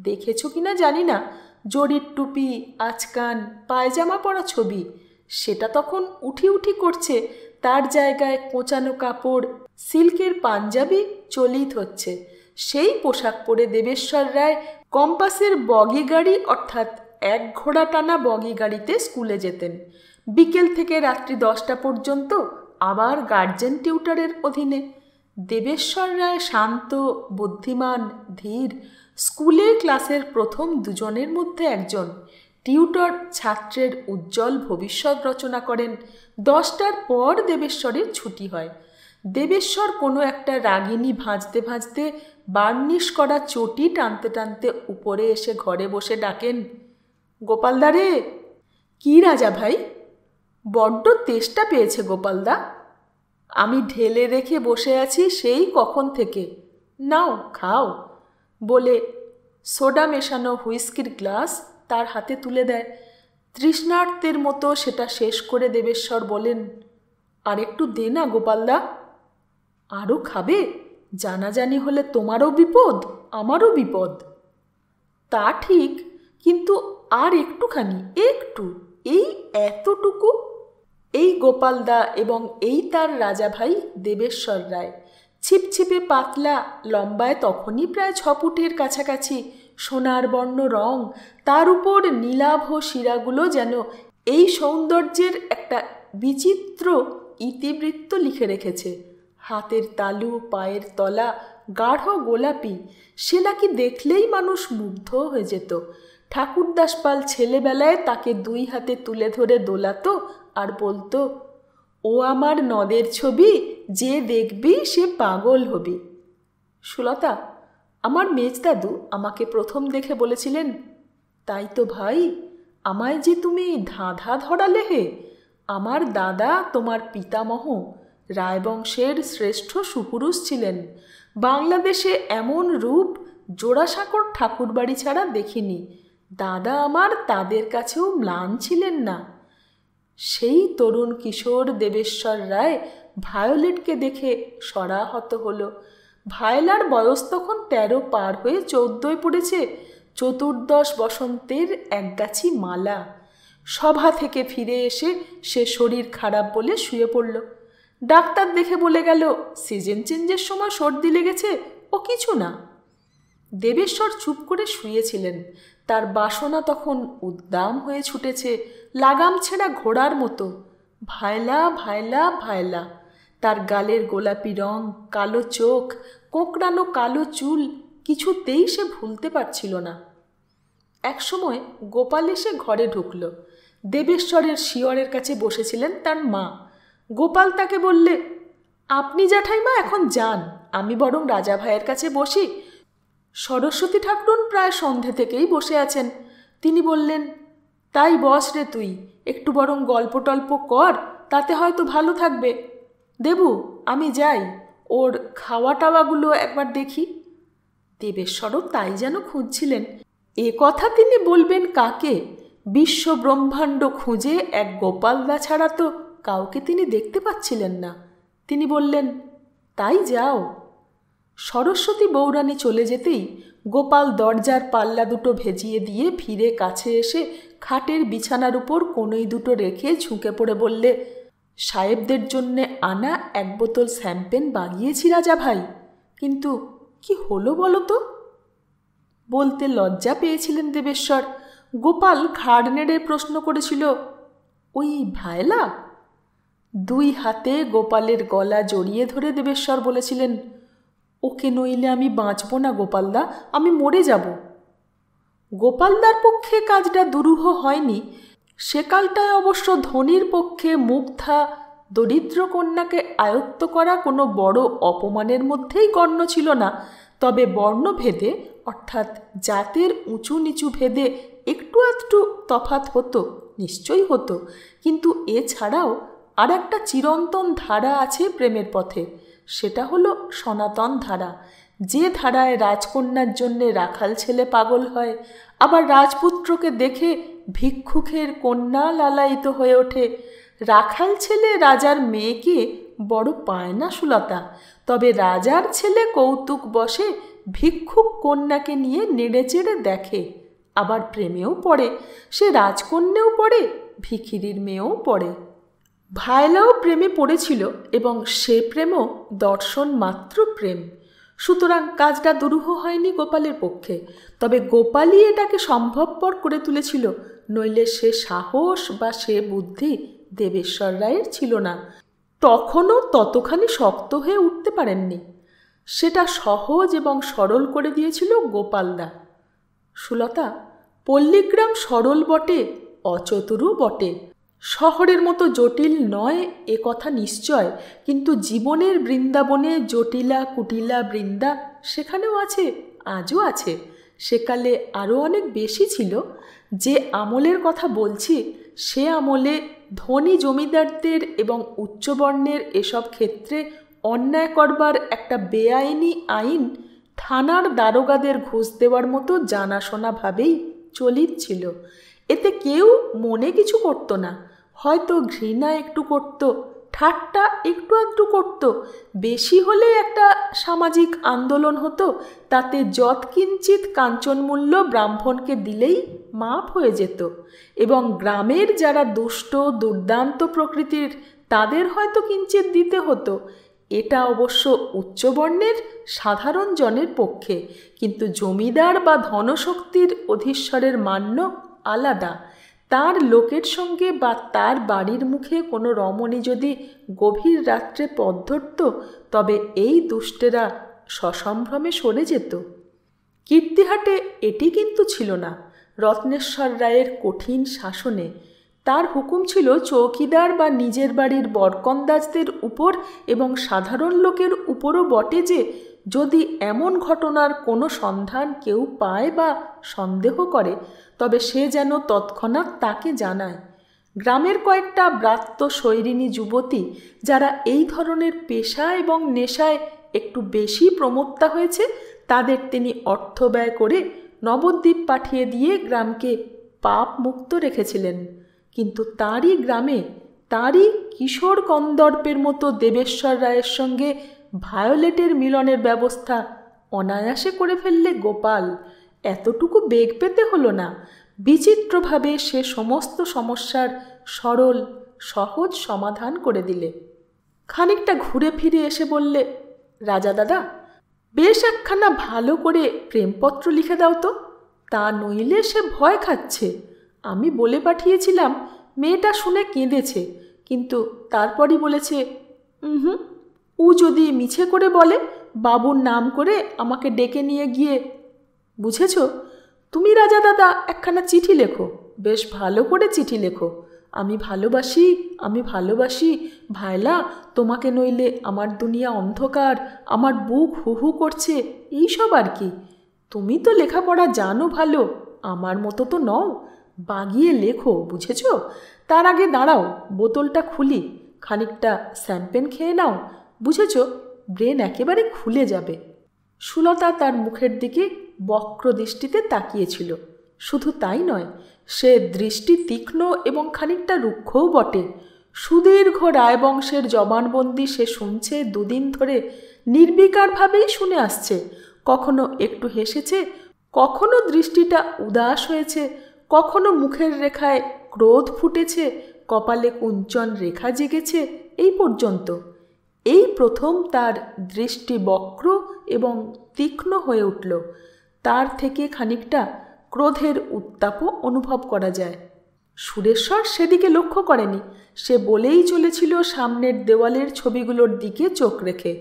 দেখেছ কিনা জানি না, জরির টুপি, আচকান, পায়জামা পরা ছবি। সেটা তখন উঠি উঠি করছে, তার জায়গায় কোঁচানো কাপড়, সিল্কের পাঞ্জাবি চলিত হচ্ছে। সেই পোশাক পরে দেবেশ্বর রায় কম্পাসের বগি গাড়ি অর্থাৎ 1 ঘোড়া টানা বগি গাড়িতে স্কুলে যেতেন। বিকেল থেকে রাত্রি 10টা পর্যন্ত আবার গার্জেন টিউটরের অধীনে। দেবেশ্বর রায় শান্ত, বুদ্ধিমান, ধীর, স্কুলে ক্লাসের প্রথম 2 জনের মধ্যে একজন। টিউটর ছাত্রের উজ্জ্বল ভবিষ্যৎ রচনা করেন। 10টার পর দেবেশ্বরের ছুটি হয়। দেবেশ্বর কোনো একটা রাগিনী ভাঁজতে ভাঁজতে বার্নিশ করা চটি টানতে টানতে উপরে এসে ঘরে বসে ডাকেন, গোপালদা রে। কি রাজা ভাই? বড্ড তেষ্টা পেয়েছে গোপালদা। আমি ঢেলে রেখে বসে আছি সেই কখন থেকে, নাও খাও, বলে সোডা মেশানো হুইস্কির গ্লাস তার হাতে তুলে দেয়। তৃষ্ণার্তের মতো সেটা শেষ করে দেবেশ্বর বলেন, আর একটু দে না গোপালদা। আরও খাবে? জানাজানি হলে তোমারও বিপদ, আমারও বিপদ। তা ঠিক, কিন্তু আর একটুখানি, একটু, এই এতটুকু। এই গোপালদা এবং এই তার রাজা ভাই দেবেশ্বর রায়। ছিপছিপে পাতলা, লম্বায় তখনই প্রায় 6 ফুটের কাছাকাছি, সোনার বর্ণ রং, তার উপর নীলাভ শিরাগুলো যেন এই সৌন্দর্যের একটা বিচিত্র ইতিবৃত্ত লিখে রেখেছে। হাতের তালু, পায়ের তলা গাঢ় গোলাপি, সে নাকি দেখলেই মানুষ মুগ্ধ হয়ে যেত। ঠাকুরদাস পাল ছেলেবেলায় তাকে 2 হাতে তুলে ধরে দোলাতো আর বলতো, ও আমার নদের ছবি, যে দেখবি সে পাগল হবি। সুলতা, আমার মেজদাদু আমাকে প্রথম দেখে বলেছিলেন, তাই তো ভাই, আমায় যে তুমি ধাঁধা ধরালে হে। আমার দাদা তোমার পিতামহ রায়বংশের শ্রেষ্ঠ সুপুরুষ ছিলেন। বাংলাদেশে এমন রূপ জোড়াসাঁকোর ঠাকুরবাড়ি ছাড়া দেখিনি। দাদা আমার তাদের কাছেও ম্লান ছিলেন না। সেই তরুণ কিশোর দেবেশ্বর রায় ভায়োলেটকে দেখে সরাহত হলো। ভায়োলার বয়স তখন 13 পার হয়ে 14 পড়েছে। চতুর্দশ বসন্তের একগাছি মালা। সভা থেকে ফিরে এসে সে শরীর খারাপ বলে শুয়ে পড়ল। ডাক্তার দেখে বলে গেল, সিজন চেঞ্জের সময় সর্দি লেগেছে, ও কিছু না। দেবেশ্বর চুপ করে শুয়েছিলেন। তার বাসনা তখন উদ্দাম হয়ে ছুটেছে, লাগাম ছেঁড়া ঘোড়ার মতো। ভায়লা ভায়লা ভায়লা। তার গালের গোলাপি রং, কালো চোখ, কোঁকড়ানো কালো চুল কিছুতেই সে ভুলতে পারছিল না। একসময় গোপাল এসে ঘরে ঢুকল। দেবেশ্বরের শিয়রের কাছে বসেছিলেন তার মা। গোপাল তাকে বললে, আপনি জ্যাঠাইমা এখন যান, আমি বরং রাজা ভাইয়ের কাছে বসি। সরস্বতী ঠাকুরন প্রায় সন্ধে থেকেই বসে আছেন। তিনি বললেন, তাই বস রে তুই, একটু বরং গল্প টল্প কর, তাতে হয়তো ভালো থাকবে। দেবু, আমি যাই, ওর খাওয়া টাওয়াগুলো একবার দেখি। দেবেশ্বরও তাই যেন খুঁজছিলেন। এ কথা তিনি বলবেন কাকে? বিশ্ব ব্রহ্মাণ্ড খুঁজে এক গোপালদা ছাড়া তো কাউকে তিনি দেখতে পাচ্ছিলেন না। তিনি বললেন, তাই যাও। সরস্বতী বৌরানী চলে যেতেই গোপাল দরজার পাল্লা দুটো ভেজিয়ে দিয়ে ফিরে কাছে এসে খাটের বিছানার উপর কনুই দুটো রেখে ঝুঁকে পড়ে বললে, সাহেবদের জন্যে আনা 1 বোতল শ্যাম্পেন বাগিয়েছি রাজা ভাই, কিন্তু কি হলো বলো তো? বলতে লজ্জা পেয়েছিলেন দেবেশ্বর। গোপাল ঘাড় নেড়ে প্রশ্ন করেছিল, ওই ভায়লা? 2 হাতে গোপালের গলা জড়িয়ে ধরে দেবেশ্বর বলেছিলেন, ওকে নইলে আমি বাঁচব না গোপালদা, আমি মরে যাব। গোপালদার পক্ষে কাজটা দুরূহ হয়নি। সেকালটায় অবশ্য ধনীর পক্ষে মুগ্ধা দরিদ্র কন্যাকে আয়ত্ত করা কোনো বড় অপমানের মধ্যেই গণ্য ছিল না। তবে বর্ণভেদে, অর্থাৎ জাতের উঁচু নিচু ভেদে একটু আধটু তফাৎ হতো, নিশ্চয়ই হতো। কিন্তু এছাড়াও আর একটা চিরন্তন ধারা আছে প্রেমের পথে, সেটা হলো সনাতন ধারা। যে ধারায় রাজকন্যার জন্যে রাখাল ছেলে পাগল হয়, আবার রাজপুত্রকে দেখে ভিক্ষুকের কন্যা লালায়িত হয়ে ওঠে। রাখাল ছেলে রাজার মেয়েকে বড় পায় না সুলতা, তবে রাজার ছেলে কৌতুক বসে ভিক্ষুক কন্যাকে নিয়ে নেড়েচেড়ে দেখে, আবার প্রেমেও পড়ে। সে রাজকন্যাও পড়ে, ভিখিরির মেয়েও পড়ে। ভায়লাও প্রেমে পড়েছিল এবং সে প্রেমও দর্শন মাত্র প্রেম। সুতরাং কাজটা দুরূহ হয়নি গোপালের পক্ষে। তবে গোপালই এটাকে সম্ভবপর করে তুলেছিল, নইলে সে সাহস বা সে বুদ্ধি দেবেশ্বর রায়ের ছিল না। তখনও ততখানি শক্ত হয়ে উঠতে পারেননি। সেটা সহজ এবং সরল করে দিয়েছিল গোপালদা। সুলতা, পল্লীগ্রাম সরল বটে, অচতুরও বটে। শহরের মতো জটিল নয় এ কথা নিশ্চয়, কিন্তু জীবনের বৃন্দাবনে জটিলা কুটিলা বৃন্দা সেখানেও আছে, আজও আছে। সেকালে আরও অনেক বেশি ছিল। যে আমলের কথা বলছি, সে আমলে ধনী জমিদারদের এবং উচ্চবর্ণের এসব ক্ষেত্রে অন্যায় করবার একটা বেআইনি আইন থানার দারোগাদের ঘুষ দেওয়ার মতো জানাশোনাভাবেই চলিত ছিল। এতে কেউ মনে কিছু করত না। হয়তো ঘৃণা একটু করত, ঠাট্টা একটু আধটু করত, বেশি হলে একটা সামাজিক আন্দোলন হতো, তাতে যৎকিঞ্চিৎ কাঞ্চনমূল্য ব্রাহ্মণকে দিলেই মাপ হয়ে যেত। এবং গ্রামের যারা দুষ্ট দুর্দান্ত প্রকৃতির, তাদের হয়তো কিঞ্চিৎ দিতে হতো। এটা অবশ্য উচ্চবর্ণের সাধারণ জনের পক্ষে, কিন্তু জমিদার বা ধনশক্তির অধীশ্বরের মান্য আলাদা। তার লোকের সঙ্গে বা তার বাড়ির মুখে কোনো রমণী যদি গভীর রাত্রে পথ ধরত, তবে এই দুষ্টেরা সসম্ভ্রমে সরে যেত। কীর্তিহাটে এটি কিন্তু ছিল না। রত্নেশ্বর রায়ের কঠিন শাসনে তার হুকুম ছিল চৌকিদার বা নিজের বাড়ির বরকন্দাজদের উপর এবং সাধারণ লোকের উপরও বটে যে যদি এমন ঘটনার কোনো সন্ধান কেউ পায় বা সন্দেহ করে, তবে সে যেন তৎক্ষণাৎ তাকে জানায়। গ্রামের কয়েকটা ব্রাত্য শৈরিনী যুবতী যারা এই ধরনের পেশা এবং নেশায় একটু বেশি প্রমত্তা হয়েছে, তাদের তিনি অর্থ ব্যয় করে নবদ্বীপ পাঠিয়ে দিয়ে গ্রামকে পাপ মুক্ত রেখেছিলেন। কিন্তু তারই গ্রামে তারই কিশোর কন্দর্পের মতো দেবেশ্বর রায়ের সঙ্গে ভায়োলেটের মিলনের ব্যবস্থা অনায়াসে করে ফেললে গোপাল। এতটুকু বেগ পেতে হলো না। বিচিত্রভাবে সে সমস্ত সমস্যার সরল সহজ সমাধান করে দিলে। খানিকটা ঘুরে ফিরে এসে বললে, রাজা দাদা, বেশ একখানা ভালো করে প্রেমপত্র লিখে দাও তো, তা নইলে সে ভয় খাচ্ছে। আমি বলে পাঠিয়েছিলাম, মেয়েটা শুনে কেঁদেছে, কিন্তু তারপরই বলেছে ও যদি মিছে করে বলে বাবুর নাম করে আমাকে ডেকে নিয়ে গিয়ে। বুঝেছ? তুমি রাজা দাদা একখানা চিঠি লেখো, বেশ ভালো করে চিঠি লেখো। আমি ভালোবাসি, আমি ভালোবাসি ভাইলা, তোমাকে নইলে আমার দুনিয়া অন্ধকার, আমার বুক হু হু করছে, এইসব আর কি। তুমি তো লেখাপড়া জানো ভালো, আমার মতো তো নও। বাগিয়ে লেখো, বুঝেছ? তার আগে দাঁড়াও, বোতলটা খুলি, খানিকটা শ্যাম্পেন খেয়ে নাও, বুঝেছ? ব্রেন একেবারে খুলে যাবে। সুলতা তার মুখের দিকে বক্র দৃষ্টিতে তাকিয়েছিল। শুধু তাই নয়, সে দৃষ্টি তীক্ষ্ণ এবং খানিকটা রুক্ষও বটে। সুদীর্ঘ রায়বংশের জবানবন্দি সে শুনছে, দুদিন ধরে নির্বিকারভাবেই শুনে আসছে। কখনো একটু হেসেছে, কখনো দৃষ্টিটা উদাস হয়েছে, কখনো মুখের রেখায় ক্রোধ ফুটেছে, কপালে কুঞ্চন রেখা জেগেছে। এই পর্যন্ত এই প্রথম তার দৃষ্টি বক্র এবং তীক্ষ্ণ হয়ে উঠল। তার থেকে খানিকটা ক্রোধের উত্তাপও অনুভব করা যায়। সুরেশ্বর সেদিকে লক্ষ্য করেনি। সে বলেই চলেছিল সামনের দেওয়ালের ছবিগুলোর দিকে চোখ রেখে।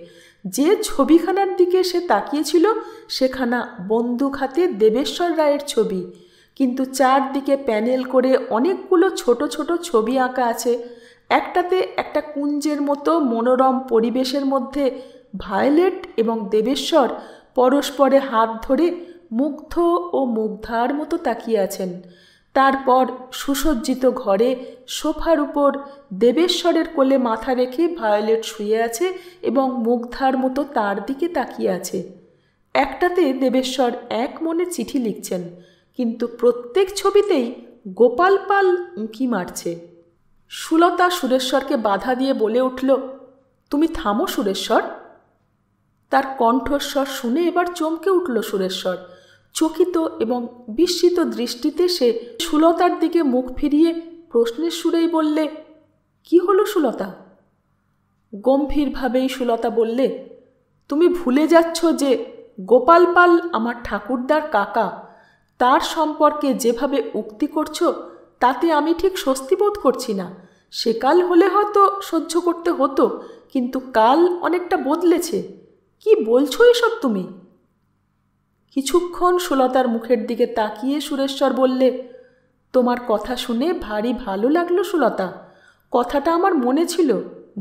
যে ছবিখানার দিকে সে তাকিয়েছিল সেখানা বন্দুক হাতে দেবেশ্বর রায়ের ছবি, কিন্তু চারদিকে প্যানেল করে অনেকগুলো ছোট ছোট ছবি আঁকা আছে। একটাতে একটা কুঞ্জের মতো মনোরম পরিবেশের মধ্যে ভায়োলেট এবং দেবেশ্বর পরস্পরে হাত ধরে মুগ্ধ ও মুগ্ধার মতো তাকিয়ে আছেন। তারপর সুসজ্জিত ঘরে সোফার উপর দেবেশ্বরের কোলে মাথা রেখে ভায়োলেট শুয়ে আছে এবং মুগ্ধার মতো তার দিকে তাকিয়ে আছে। একটাতে দেবেশ্বর এক মনে চিঠি লিখছেন, কিন্তু প্রত্যেক ছবিতেই গোপাল পাল উঁকি মারছে। সুলতা সুরেশ্বরকে বাধা দিয়ে বলে উঠল, তুমি থামো সুরেশ্বর। তার কণ্ঠস্বর শুনে এবার চমকে উঠল সুরেশ্বর। চকিত এবং বিস্মিত দৃষ্টিতে সে সুলতার দিকে মুখ ফিরিয়ে প্রশ্নের সুরেই বললে, কি হলো সুলতা? গম্ভীরভাবেই সুলতা বললে, তুমি ভুলে যাচ্ছ যে গোপাল পাল আমার ঠাকুরদার কাকা। তার সম্পর্কে যেভাবে উক্তি করছো তাতে আমি ঠিক স্বস্তি বোধ করছি না। সেকাল হলে হয়তো সহ্য করতে হতো, কিন্তু কাল অনেকটা বদলেছে। কি বলছো এসব তুমি? কিছুক্ষণ সুলতার মুখের দিকে তাকিয়ে সুরেশ্বর বললে, তোমার কথা শুনে ভারী ভালো লাগলো সুলতা। কথাটা আমার মনে ছিল,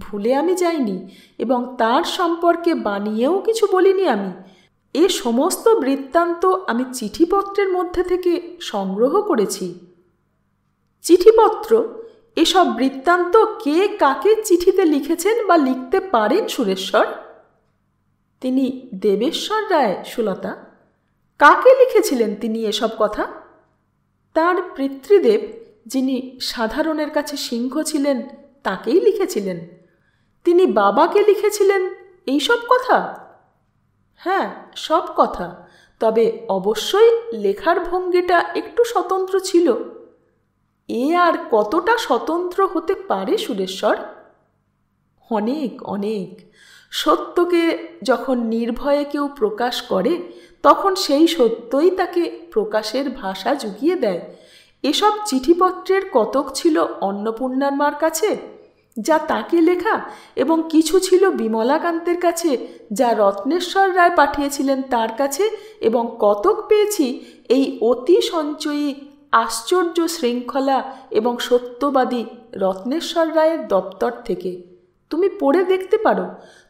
ভুলে আমি যাইনি, এবং তার সম্পর্কে বানিয়েও কিছু বলিনি আমি। এ সমস্ত বৃত্তান্ত আমি চিঠিপত্রের মধ্যে থেকে সংগ্রহ করেছি। চিঠিপত্র? এসব বৃত্তান্ত কে কাকে চিঠিতে লিখেছেন বা লিখতে পারেন সুরেশ্বর? তিনি দেবেশ্বর রায় সুলতা। কাকে লিখেছিলেন তিনি এসব কথা? তার পিতৃদেব, যিনি সাধারণের কাছে সিংহ ছিলেন, তাকেই লিখেছিলেন। তিনি বাবাকে লিখেছিলেন এইসব কথা? হ্যাঁ, সব কথা। তবে অবশ্যই লেখার ভঙ্গিটা একটু স্বতন্ত্র ছিল। এ আর কতটা স্বতন্ত্র হতে পারে সুরেশ্বর? অনেক অনেক। সত্যকে যখন নির্ভয়ে কেউ প্রকাশ করে তখন সেই সত্যই তাকে প্রকাশের ভাষা জুগিয়ে দেয়। এসব চিঠিপত্রের কতক ছিল অন্নপূর্ণার মার কাছে, যা তাকে লেখা, এবং কিছু ছিল বিমলাকান্তের কাছে, যা রত্নেশ্বর রায় পাঠিয়েছিলেন তার কাছে, এবং কতক পেয়েছি এই অতি সঞ্চয়ী আশ্চর্য শৃঙ্খলা এবং সত্যবাদী রত্নেশ্বর রায়ের দপ্তর থেকে। তুমি পড়ে দেখতে পারো।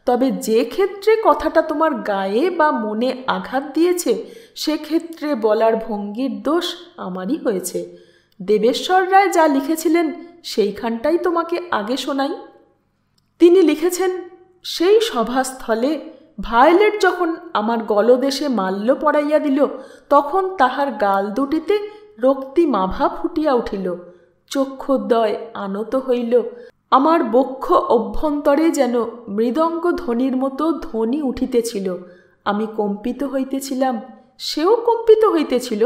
তবে যে ক্ষেত্রে কথাটা তোমার গায়ে বা মনে আঘাত দিয়েছে সেক্ষেত্রে বলার ভঙ্গির দোষ আমারই হয়েছে। দেবেশ্বর রায় যা লিখেছিলেন সেইখানটাই তোমাকে আগে শোনাই। তিনি লিখেছেন, সেই সভাস্থলে ভায়োলেট যখন আমার গলদেশে মাল্য পরাইয়া দিল তখন তাহার গাল দুটিতে রক্তিমাভা ফুটিয়া উঠিল, চক্ষুদ্বয় আনত হইল, আমার বক্ষ অভ্যন্তরে যেন মৃদঙ্গ ধ্বনির মতো ধ্বনি উঠিতেছিল। আমি কম্পিত হইতেছিলাম, সেও কম্পিত হইতেছিল,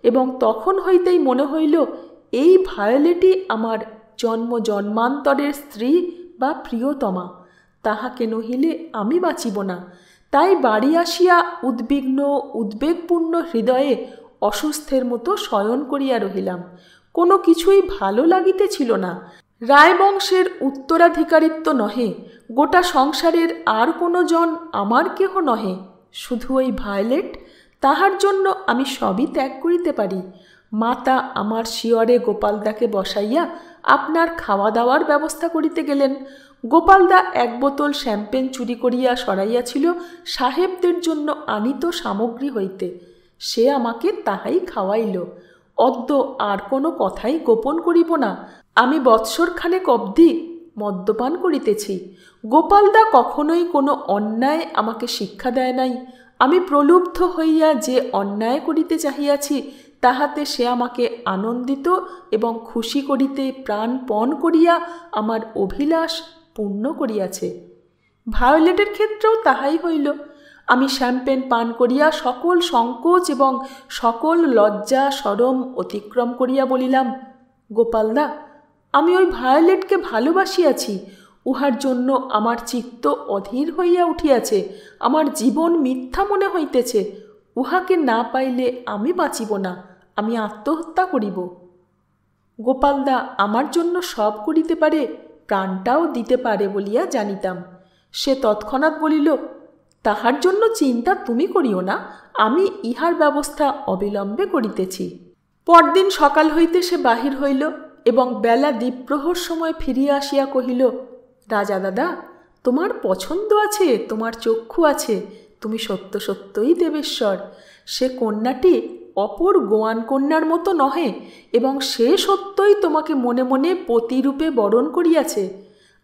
এবং তখন হইতেই মনে হইল এই ভায়োলেটই আমার জন্ম জন্মান্তরের স্ত্রী বা প্রিয়তমা। তাহাকে নহিলে আমি বাঁচিব না। তাই বাড়ি আসিয়া উদ্বিগ্ন উদ্বেগপূর্ণ হৃদয়ে অসুস্থের মতো শয়ন করিয়া রহিলাম। কোনো কিছুই ভালো লাগিতেছিল না। রায়বংশের উত্তরাধিকারিত্ব নহে, গোটা সংসারের আর কোনো জন আমার কেহ নহে, শুধু ওই ভায়োলেট। তাহার জন্য আমি সবই ত্যাগ করিতে পারি। মাতা আমার শিয়রে গোপালদাকে বসাইয়া আপনার খাওয়া দাওয়ার ব্যবস্থা করিতে গেলেন। গোপালদা এক বোতল শ্যাম্পেন চুরি করিয়া সরাইয়াছিল সাহেবদের জন্য আনিত সামগ্রী হইতে। সে আমাকে তাহাই খাওয়াইল। অদ্য আর কোনো কথাই গোপন করিব না। আমি বৎসরখানেক অবধি মদ্যপান করিতেছি। গোপালদা কখনোই কোনো অন্যায় আমাকে শিক্ষা দেয় নাই। আমি প্রলুব্ধ হইয়া যে অন্যায় করিতে চাহিয়াছি তাহাতে সে আমাকে আনন্দিত এবং খুশি করিতে প্রাণপণ করিয়া আমার অভিলাষ পূর্ণ করিয়াছে। ভায়োলেটের ক্ষেত্রেও তাহাই হইল। আমি শ্যাম্পেন পান করিয়া সকল সংকোচ এবং সকল লজ্জা শরম অতিক্রম করিয়া বলিলাম, গোপালদা, আমি ওই ভায়োলেটকে ভালোবাসিয়াছি। উহার জন্য আমার চিত্ত অধীর হইয়া উঠিয়াছে। আমার জীবন মিথ্যা মনে হইতেছে। উহাকে না পাইলে আমি বাঁচিব না, আমি আত্মহত্যা করিব। গোপালদা আমার জন্য সব করিতে পারে, প্রাণটাও দিতে পারে বলিয়া জানিতাম। সে তৎক্ষণাৎ বলিল, তাহার জন্য চিন্তা তুমি করিও না, আমি ইহার ব্যবস্থা অবিলম্বে করিতেছি। পরদিন সকাল হইতে সে বাহির হইল এবং বেলা দ্বীপ্রহর সময় ফিরিয়া আসিয়া কহিল, রাজা দাদা, তোমার পছন্দ আছে, তোমার চক্ষু আছে, তুমি সত্য সত্যই দেবেশ্বর। সে কন্যাটি অপর গোয়ান কন্যার মতো নহে এবং সে সত্যই তোমাকে মনে মনে পতিরূপে বরণ করিয়াছে।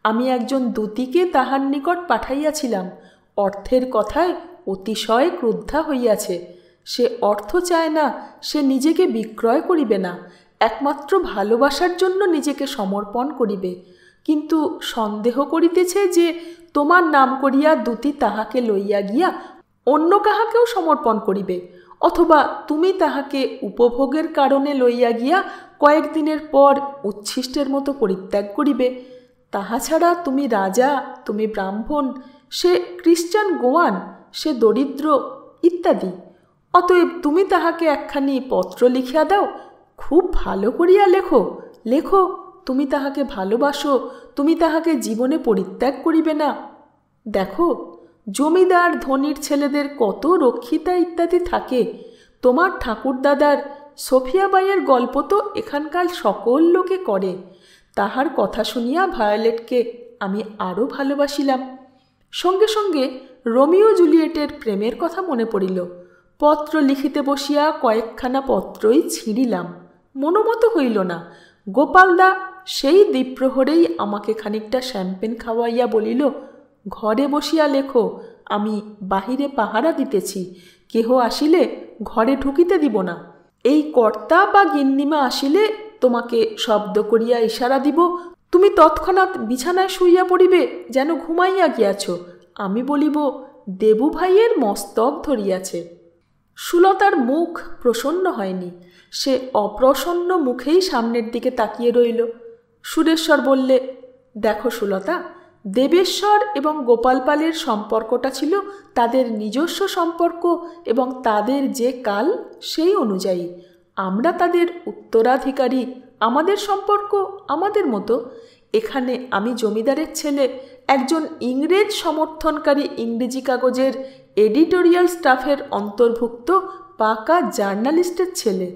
আমি একজন দূতীকে তাহার নিকট পাঠাইয়াছিলাম। অর্থের কথায় অতিশয় ক্রুদ্ধা হইয়াছে। সে অর্থ চায় না, সে নিজেকে বিক্রয় করিবে না, একমাত্র ভালোবাসার জন্য নিজেকে সমর্পণ করিবে। কিন্তু সন্দেহ করিতেছে যে তোমার নাম করিয়া দূতী তাহাকে লইয়া গিয়া অন্য কাহাকেও সমর্পণ করিবে, অথবা তুমি তাহাকে উপভোগের কারণে লইয়া গিয়া কয়েকদিনের পর উচ্ছিষ্টের মতো পরিত্যাগ করিবে। তাহা ছাড়া তুমি রাজা, তুমি ব্রাহ্মণ, সে খ্রিস্টান গোয়ান, সে দরিদ্র ইত্যাদি। অতএব তুমি তাহাকে একখানি পত্র লিখিয়া দাও, খুব ভালো করিয়া লেখো, লেখো তুমি তাহাকে ভালোবাসো, তুমি তাহাকে জীবনে পরিত্যাগ করিবে না। দেখো, জমিদার ধনির ছেলেদের কত রক্ষিতা ইত্যাদি থাকে। তোমার ঠাকুরদাদার সোফিয়াবাইয়ের গল্প তো এখানকার সকল লোকে করে। তাহার কথা শুনিয়া ভায়োলেটকে আমি আরও ভালোবাসিলাম। সঙ্গে সঙ্গে রোমিও জুলিয়েটের প্রেমের কথা মনে পড়িল। পত্র লিখিতে বসিয়া কয়েকখানা পত্রই ছিঁড়িলাম, মনোমতো হইল না। গোপালদা সেই দ্বীপ্রহরেই আমাকে খানিকটা শ্যাম্পেন খাওয়াইয়া বলিল, ঘরে বসিয়া লেখো, আমি বাহিরে পাহারা দিতেছি, কেহ আসিলে ঘরে ঢুকিতে দিব না। এই কর্তা বা গিন্নিমা আসিলে তোমাকে শব্দ করিয়া ইশারা দিব, তুমি তৎক্ষণাৎ বিছানায় শুইয়া পড়িবে যেন ঘুমাইয়া গিয়াছ। আমি বলিব, দেবু ভাইয়ের মস্তক ধরিয়াছে। সুলতার মুখ প্রসন্ন হয়নি। সে অপ্রসন্ন মুখেই সামনের দিকে তাকিয়ে রইল। সুরেশ্বর বললে, দেখো সুলতা, দেবেশ্বর এবং গোপাল পালের সম্পর্কটা ছিল তাদের নিজস্ব সম্পর্ক এবং তাদের যে কাল সেই অনুযায়ী। আমরা তাদের উত্তরাধিকারী, আমাদের সম্পর্ক আমাদের মতো। এখানে আমি জমিদারের ছেলে, একজন ইংরেজ সমর্থনকারী ইংরেজি কাগজের এডিটোরিয়াল স্টাফের অন্তর্ভুক্ত পাকা জার্নালিস্টের ছেলে।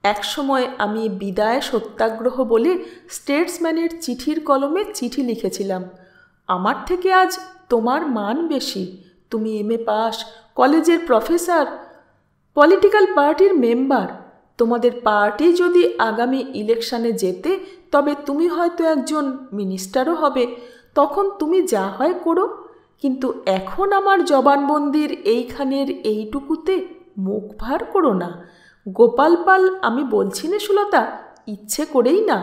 একসময় আমি বিদায় সত্যাগ্রহ বলে স্টেটসম্যানের চিঠির কলমে চিঠি লিখেছিলাম, আমার থেকে আজ তোমার মান বেশি, তুমি এমএ পাস, কলেজের প্রফেসর, পলিটিক্যাল পার্টির মেম্বার। তোমাদের পার্টি যদি আগামী ইলেকশনে যেতে তবে তুমি হয়তো একজন মিনিস্টারও হবে, তখন তুমি যা হয় করো। কিন্তু এখন আমার জবানবন্দির এইখানের এইটুকুতে মুখ ভার করো না। গোপাল পাল আমি বলছি না সুলতা, ইচ্ছে করেই না।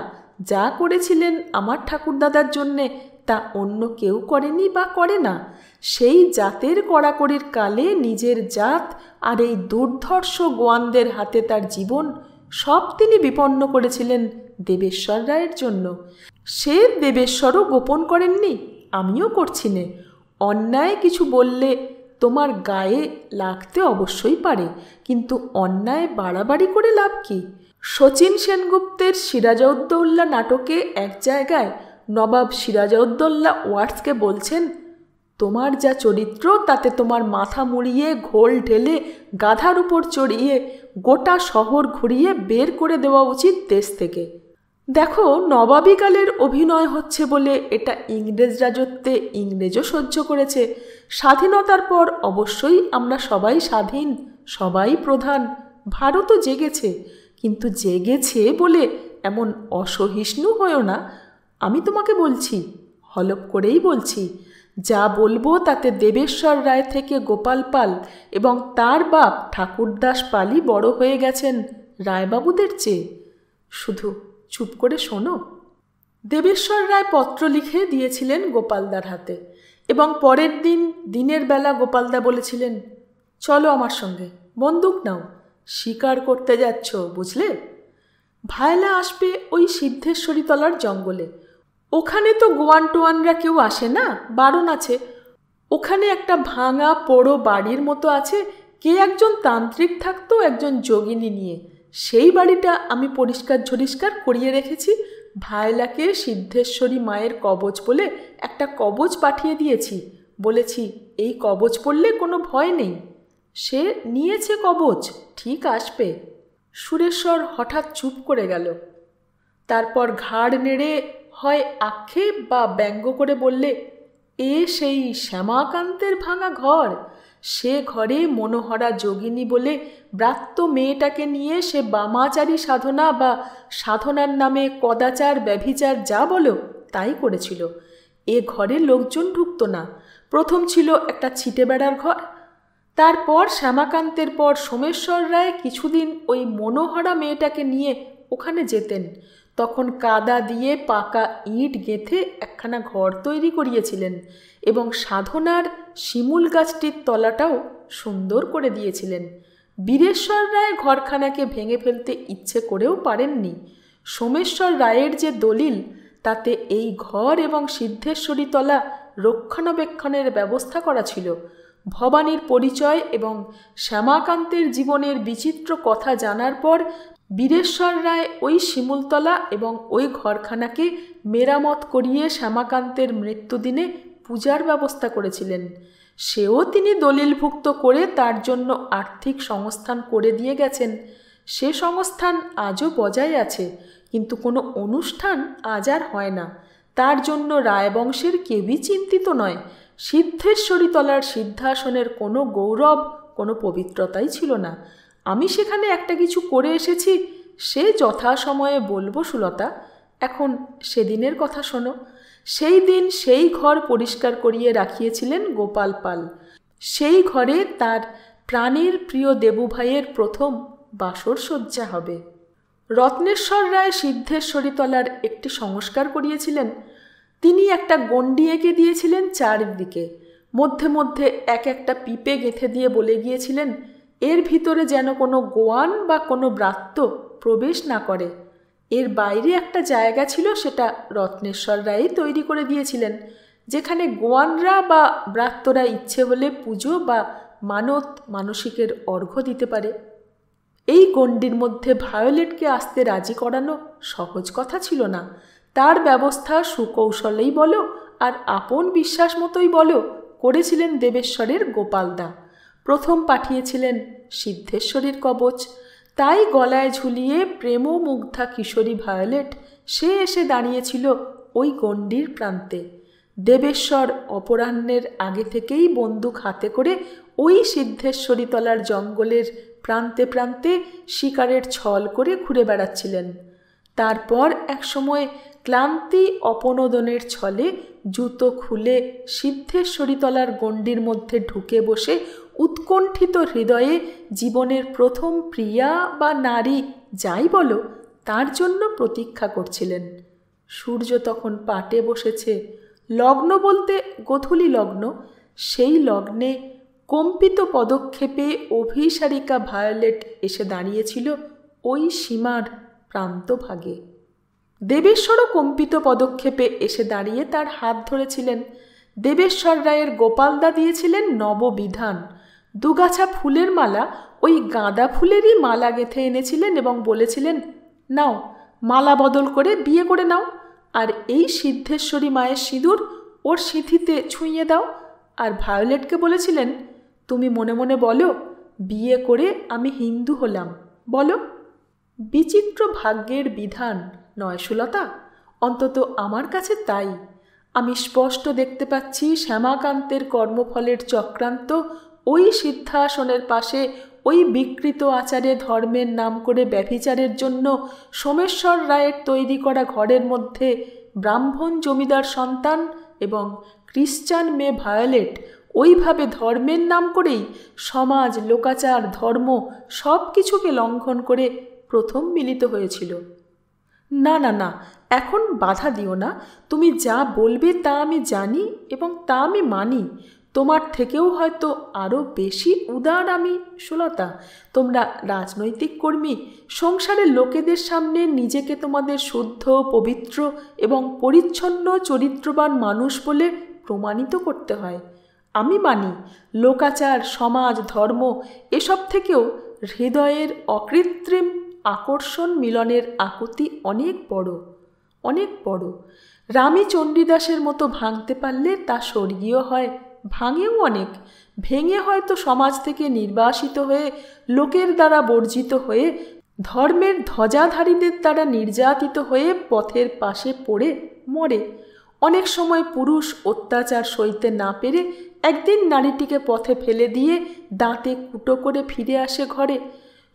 যা করেছিলেন আমার ঠাকুরদাদার জন্যে তা অন্য কেউ করেনি বা করে না। সেই জাতের কড়াকড়ির কালে নিজের জাত আর এই দুর্ধর্ষ গোয়ানদের হাতে তার জীবন সব তিনি বিপন্ন করেছিলেন দেবেশ্বর রায়ের জন্য। সে দেবেশ্বরও গোপন করেননি, আমিও করছি নে। অন্যায় কিছু বললে তোমার গায়ে লাগতে অবশ্যই পারে, কিন্তু অন্যায় বাড়াবাড়ি করে লাভ কি? শচীন সেনগুপ্তের সিরাজউদ্দৌল্লা নাটকে এক জায়গায় নবাব সিরাজউদ্দৌল্লা ওয়ার্ডসকে বলছেন, তোমার যা চরিত্র তাতে তোমার মাথা মুড়িয়ে, ঘোল ঢেলে, গাধার উপর চড়িয়ে গোটা শহর ঘুরিয়ে বের করে দেওয়া উচিত দেশ থেকে। দেখো, নবাবিকালের অভিনয় হচ্ছে বলে এটা ইংরেজ রাজত্বে ইংরেজও সহ্য করেছে। স্বাধীনতার পর অবশ্যই আমরা সবাই স্বাধীন, সবাই প্রধান, ভারতও জেগেছে। কিন্তু জেগেছে বলে এমন অসহিষ্ণু হয়েও না। আমি তোমাকে বলছি, হলপ করেই বলছি, যা বলবো তাতে দেবেশ্বর রায় থেকে গোপাল পাল এবং তার বাপ ঠাকুরদাস পালই বড় হয়ে গেছেন রায়বাবুদের চেয়ে। শুধু চুপ করে শোনো। দেবেশ্বর রায় পত্র লিখে দিয়েছিলেন গোপালদার হাতে এবং পরের দিন দিনের বেলা গোপালদা বলেছিলেন, চলো আমার সঙ্গে, বন্দুক নাও, শিকার করতে যাচ্ছ বুঝলে। ভায়লা আসবে ওই সিদ্ধেশ্বরী তলার জঙ্গলে। ওখানে তো গোয়ান টোয়ানরা কেউ আসে না, বারণ আছে। ওখানে একটা ভাঙা পোড়ো বাড়ির মতো আছে, কে একজন তান্ত্রিক থাকতো একজন যোগিনী নিয়ে। সেই বাড়িটা আমি পরিষ্কার ঝরিষ্কার করিয়ে রেখেছি। ভায়লাকে সিদ্ধেশ্বরী মায়ের কবচ বলে একটা কবচ পাঠিয়ে দিয়েছি, বলেছি এই কবচ পড়লে কোনো ভয় নেই। সে নিয়েছে কবচ, ঠিক আসবে। সুরেশ্বর হঠাৎ চুপ করে গেল। তারপর ঘাড় নেড়ে হয় আক্ষেপ বা ব্যঙ্গ করে বললে, এ সেই শ্যামাকান্তের ভাঙা ঘর। সে ঘরে মনোহরা যোগিনী বলে ব্রাত্য মেয়েটাকে নিয়ে সে বামাচারী সাধনা বা সাধনার নামে কদাচার ব্যভিচার যা বলো তাই করেছিল। এ ঘরে লোকজন ঢুকতো না। প্রথম ছিল একটা ছিটে বেড়ার ঘর, তারপর শ্যামাকান্তের পর সোমেশ্বর রায় কিছুদিন ওই মনোহরা মেয়েটাকে নিয়ে ওখানে যেতেন। তখন কাদা দিয়ে পাকা ইট গেঁথে একখানা ঘর তৈরি করিয়েছিলেন এবং সাধনার শিমুল গাছটির তলাটাও সুন্দর করে দিয়েছিলেন। বীরেশ্বর রায় ঘরখানাকে ভেঙে ফেলতে ইচ্ছে করেও পারেননি। সোমেশ্বর রায়ের যে দলিল তাতে এই ঘর এবং সিদ্ধেশ্বরী তলা রক্ষণাবেক্ষণের ব্যবস্থা করা ছিল। ভবানীর পরিচয় এবং শ্যামাকান্তের জীবনের বিচিত্র কথা জানার পর বীরেশ্বর রায় ওই শিমুলতলা এবং ওই ঘরখানাকে মেরামত করিয়ে শ্যামাকান্তের মৃত্যুদিনে পূজার ব্যবস্থা করেছিলেন। সেও তিনি দলিলভুক্ত করে তার জন্য আর্থিক সংস্থান করে দিয়ে গেছেন। সে সংস্থান আজও বজায় আছে, কিন্তু কোনো অনুষ্ঠান আজ আর হয় না। তার জন্য রায়বংশের কেউই চিন্তিত নয়। সিদ্ধেশ্বরী তলার সিদ্ধাসনের কোনো গৌরব, কোনো পবিত্রতাই ছিল না। আমি সেখানে একটা কিছু করে এসেছি, সে যথাসময়ে বলবো সুলতা। এখন সেদিনের কথা শোনো। সেই দিন সেই ঘর পরিষ্কার করিয়ে রাখিয়েছিলেন গোপাল পাল। সেই ঘরে তার প্রাণের প্রিয় দেবুভাইয়ের প্রথম বাসর সজ্জা হবে। রত্নেশ্বর রায় সিদ্ধেশ্বরী তলার একটি সংস্কার করিয়েছিলেন। তিনি একটা গণ্ডি এঁকে দিয়েছিলেন চারিদিকে, মধ্যে মধ্যে এক একটা পিপে গেঁথে দিয়ে বলে গিয়েছিলেন, এর ভিতরে যেন কোনো গোয়ান বা কোনো ব্রাত্য প্রবেশ না করে। এর বাইরে একটা জায়গা ছিল, সেটা রত্নেশ্বর রায়ই তৈরি করে দিয়েছিলেন। যেখানে গোয়ানরা বা ব্রাত্যরা ইচ্ছে হলে পুজো বা মানত মানসিকের অর্ঘ্য দিতে পারে। এই গণ্ডির মধ্যে ভায়োলেটকে আসতে রাজি করানো সহজ কথা ছিল না। তার ব্যবস্থা সুকৌশলেই বলো আর আপন বিশ্বাস মতোই বলো করেছিলেন দেবেশ্বরের গোপালদা। প্রথম পাঠিয়েছিলেন সিদ্ধেশ্বরীর কবচ, তাই গলায় ঝুলিয়ে প্রেমমুগ্ধা কিশোরী ভায়োলেট সে এসে দাঁড়িয়েছিল ওই গণ্ডির প্রান্তে। দেবেশ্বর অপরাহ্নের আগে থেকেই বন্দুক হাতে করে ওই সিদ্ধেশ্বরীতলার জঙ্গলের প্রান্তে প্রান্তে শিকারের ছল করে ঘুরে বেড়াচ্ছিলেন। তারপর একসময় ক্লান্তি অপনোদনের ছলে জুতো খুলে সিদ্ধেশ্বরীতলার গণ্ডির মধ্যে ঢুকে বসে উৎকণ্ঠিত হৃদয়ে জীবনের প্রথম প্রিয়া বা নারী যাই বলো তার জন্য প্রতীক্ষা করছিলেন। সূর্য তখন পাটে বসেছে। লগ্ন বলতে গোধূলি লগ্ন। সেই লগ্নে কম্পিত পদক্ষেপে অভিসারিকা ভায়োলেট এসে দাঁড়িয়েছিল ওই সীমার প্রান্তভাগে। দেবেশ্বরও কম্পিত পদক্ষেপে এসে দাঁড়িয়ে তার হাত ধরেছিলেন। দেবেশ্বর রায়ের গোপালদা দিয়েছিলেন নববিধান। দুগাছা ফুলের মালা ওই গাঁদা ফুলেরই মালা গেঁথে এনেছিলেন এবং বলেছিলেন, নাও মালা বদল করে বিয়ে করে নাও, আর এই সিদ্ধেশ্বরী মায়ের সিঁদুর ওর সিঁথিতে ছুঁয়ে দাও। আর ভায়োলেটকে বলেছিলেন, তুমি মনে মনে বলো, বিয়ে করে আমি হিন্দু হলাম, বলো। বিচিত্র ভাগ্যের বিধান নয় সুলতা? অন্তত আমার কাছে তাই। আমি স্পষ্ট দেখতে পাচ্ছি শ্যামাকান্তের কর্মফলের চক্রান্ত ওই সিদ্ধাসনের পাশে ওই বিকৃত আচারে ধর্মের নাম করে ব্যভিচারের জন্য সোমেশ্বর রায়ের তৈরি করা ঘরের মধ্যে ব্রাহ্মণ জমিদার সন্তান এবং খ্রিস্টান মেয়ে ভায়োলেট ওইভাবে ধর্মের নাম করেই সমাজ, লোকাচার, ধর্ম সব কিছুকে লঙ্ঘন করে প্রথম মিলিত হয়েছিল। না না না, এখন বাধা দিও না। তুমি যা বলবে তা আমি জানি এবং তা আমি মানি। তোমার থেকেও হয়তো আরও বেশি উদার আমি সুলতা। তোমরা রাজনৈতিক কর্মী। সংসারের লোকেদের সামনে নিজেকে তোমাদের শুদ্ধ, পবিত্র এবং পরিচ্ছন্ন চরিত্রবান মানুষ বলে প্রমাণিত করতে হয়। আমি মানি লোকাচার, সমাজ, ধর্ম এসব থেকেও হৃদয়ের অকৃত্রিম আকর্ষণ মিলনের আকুতি অনেক বড়, অনেক বড়। রামী চণ্ডীদাসের মতো ভাঙতে পারলে তা স্বর্গীয় হয়, ভাঙেও অনেক। ভেঙে হয়তো সমাজ থেকে নির্বাসিত হয়ে, লোকের দ্বারা বর্জিত হয়ে, ধর্মের ধ্বজাধারীদের দ্বারা নির্যাতিত হয়ে পথের পাশে পড়ে মরে। অনেক সময় পুরুষ অত্যাচার সইতে না পেরে একদিন নারীটিকে পথে ফেলে দিয়ে দাঁতে কুটো করে ফিরে আসে ঘরে।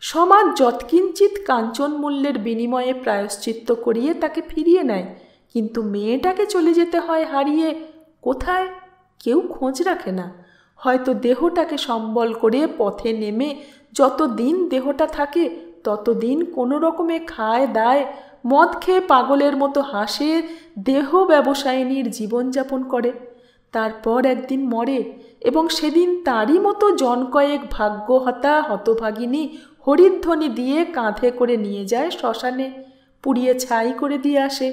সমাজ যৎকিঞ্চিৎ কাঞ্চন মূল্যের বিনিময়ে প্রায়শ্চিত্ত করিয়ে তাকে ফিরিয়ে নেয়, কিন্তু মেয়েটাকে চলে যেতে হয় হারিয়ে। কোথায়? কেউ খোঁজ রাখে না। হয়তো দেহটাকে সম্বল করে পথে নেমে যতদিন দেহটা থাকে ততদিন কোনো রকমে খায় দায়, মদ খেয়ে পাগলের মতো হাসে, দেহ ব্যবসায়িনীর জীবনযাপন করে। তারপর একদিন মরে এবং সেদিন তারই মতো জন কয়েক ভাগ্যহতা হতভাগিনী হরিধ্বনি দিয়ে কাঁধে করে নিয়ে যায় শ্মশানে, পুড়িয়ে ছাই করে দিয়ে আসে।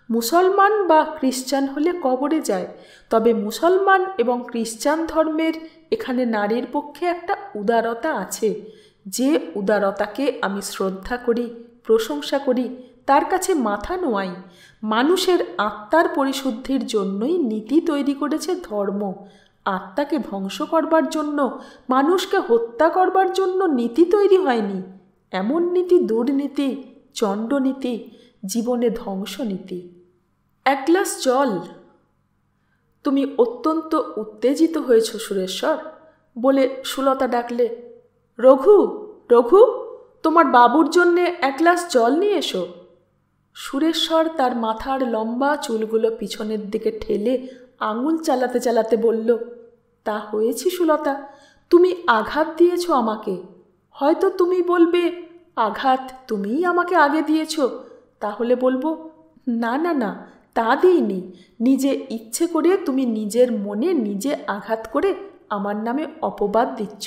মুসলমান বা খ্রিস্টান হলে কবরে যায়, তবে মুসলমান এবং খ্রিস্টান ধর্মের এখানে নারীর পক্ষে একটা উদারতা আছে, যে উদারতাকে আমি শ্রদ্ধা করি, প্রশংসা করি, তার কাছে মাথা নোয়াই। মানুষের আত্মার পরিশুদ্ধির জন্যই নীতি তৈরি করেছে ধর্ম। আত্মাকে ধ্বংস করবার জন্য, মানুষকে হত্যা করবার জন্য নীতি তৈরি হয়নি। এমন নীতি দুর্নীতি, চণ্ডনীতি, জীবনে ধ্বংসনীতি। এক গ্লাস জল। তুমি অত্যন্ত উত্তেজিত হয়েছ সুরেশ্বর, বলে সুলতা ডাকলে, রঘু, রঘু, তোমার বাবুর জন্যে এক গ্লাস জল নিয়ে এসো। সুরেশ্বর তার মাথার লম্বা চুলগুলো পিছনের দিকে ঠেলে আঙুল চালাতে চালাতে বলল, তা হয়েছি সুলতা, তুমি আঘাত দিয়েছ আমাকে। হয়তো তুমি বলবে, আঘাত তুমিই আমাকে আগে দিয়েছ। তাহলে বলবো, না না না, তা দিইনি। নিজে ইচ্ছে করে তুমি নিজের মনে নিজে আঘাত করে আমার নামে অপবাদ দিচ্ছ।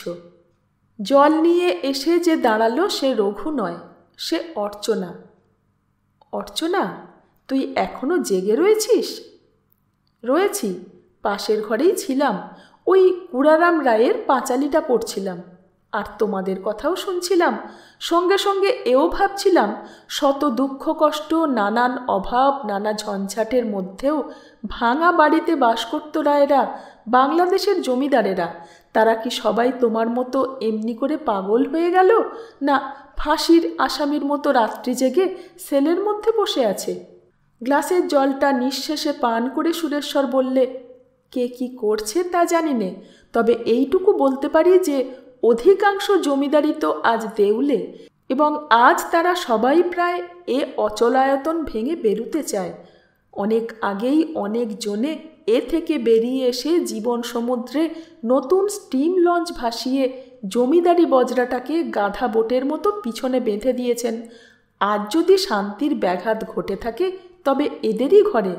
জল নিয়ে এসে যে দাঁড়ালো সে রঘু নয়, সে অর্চনা। অর্চনা, তুই এখনো জেগে রয়েছিস? রয়েছি, পাশের ঘরেই ছিলাম, ওই কুড়ারাম রায়ের পাঁচালিটা পড়ছিলাম, আর তোমাদের কথাও শুনছিলাম। সঙ্গে সঙ্গে এও ভাবছিলাম, শত দুঃখ কষ্ট, নানান অভাব, নানা ঝঞ্ঝাটের মধ্যেও ভাঙা বাড়িতে বাস করত রায়েরা, বাংলাদেশের জমিদারেরা। তারা কি সবাই তোমার মতো এমনি করে পাগল হয়ে গেল, না ফাঁসির আসামির মতো রাত্রি জেগে সেলের মধ্যে বসে আছে? গ্লাসের জলটা নিঃশেষে পান করে সুরেশ্বর বললে, কে কি করছে তা জানি নে, তবে এইটুকু বলতে পারি যে অধিকাংশ জমিদারি তো আজ দেউলে, এবং আজ তারা সবাই প্রায় এ অচলায়তন ভেঙে বেরুতে চায়। অনেক আগেই অনেক জনে এ থেকে বেরিয়ে এসে জীবন সমুদ্রে নতুন স্টিম লঞ্চ ভাসিয়ে জমিদারি বজরাটাকে গাধা বোটের মতো পিছনে বেঁধে দিয়েছেন। আজ যদি শান্তির ব্যাঘাত ঘটে থাকে তবে এদেরই ঘরে,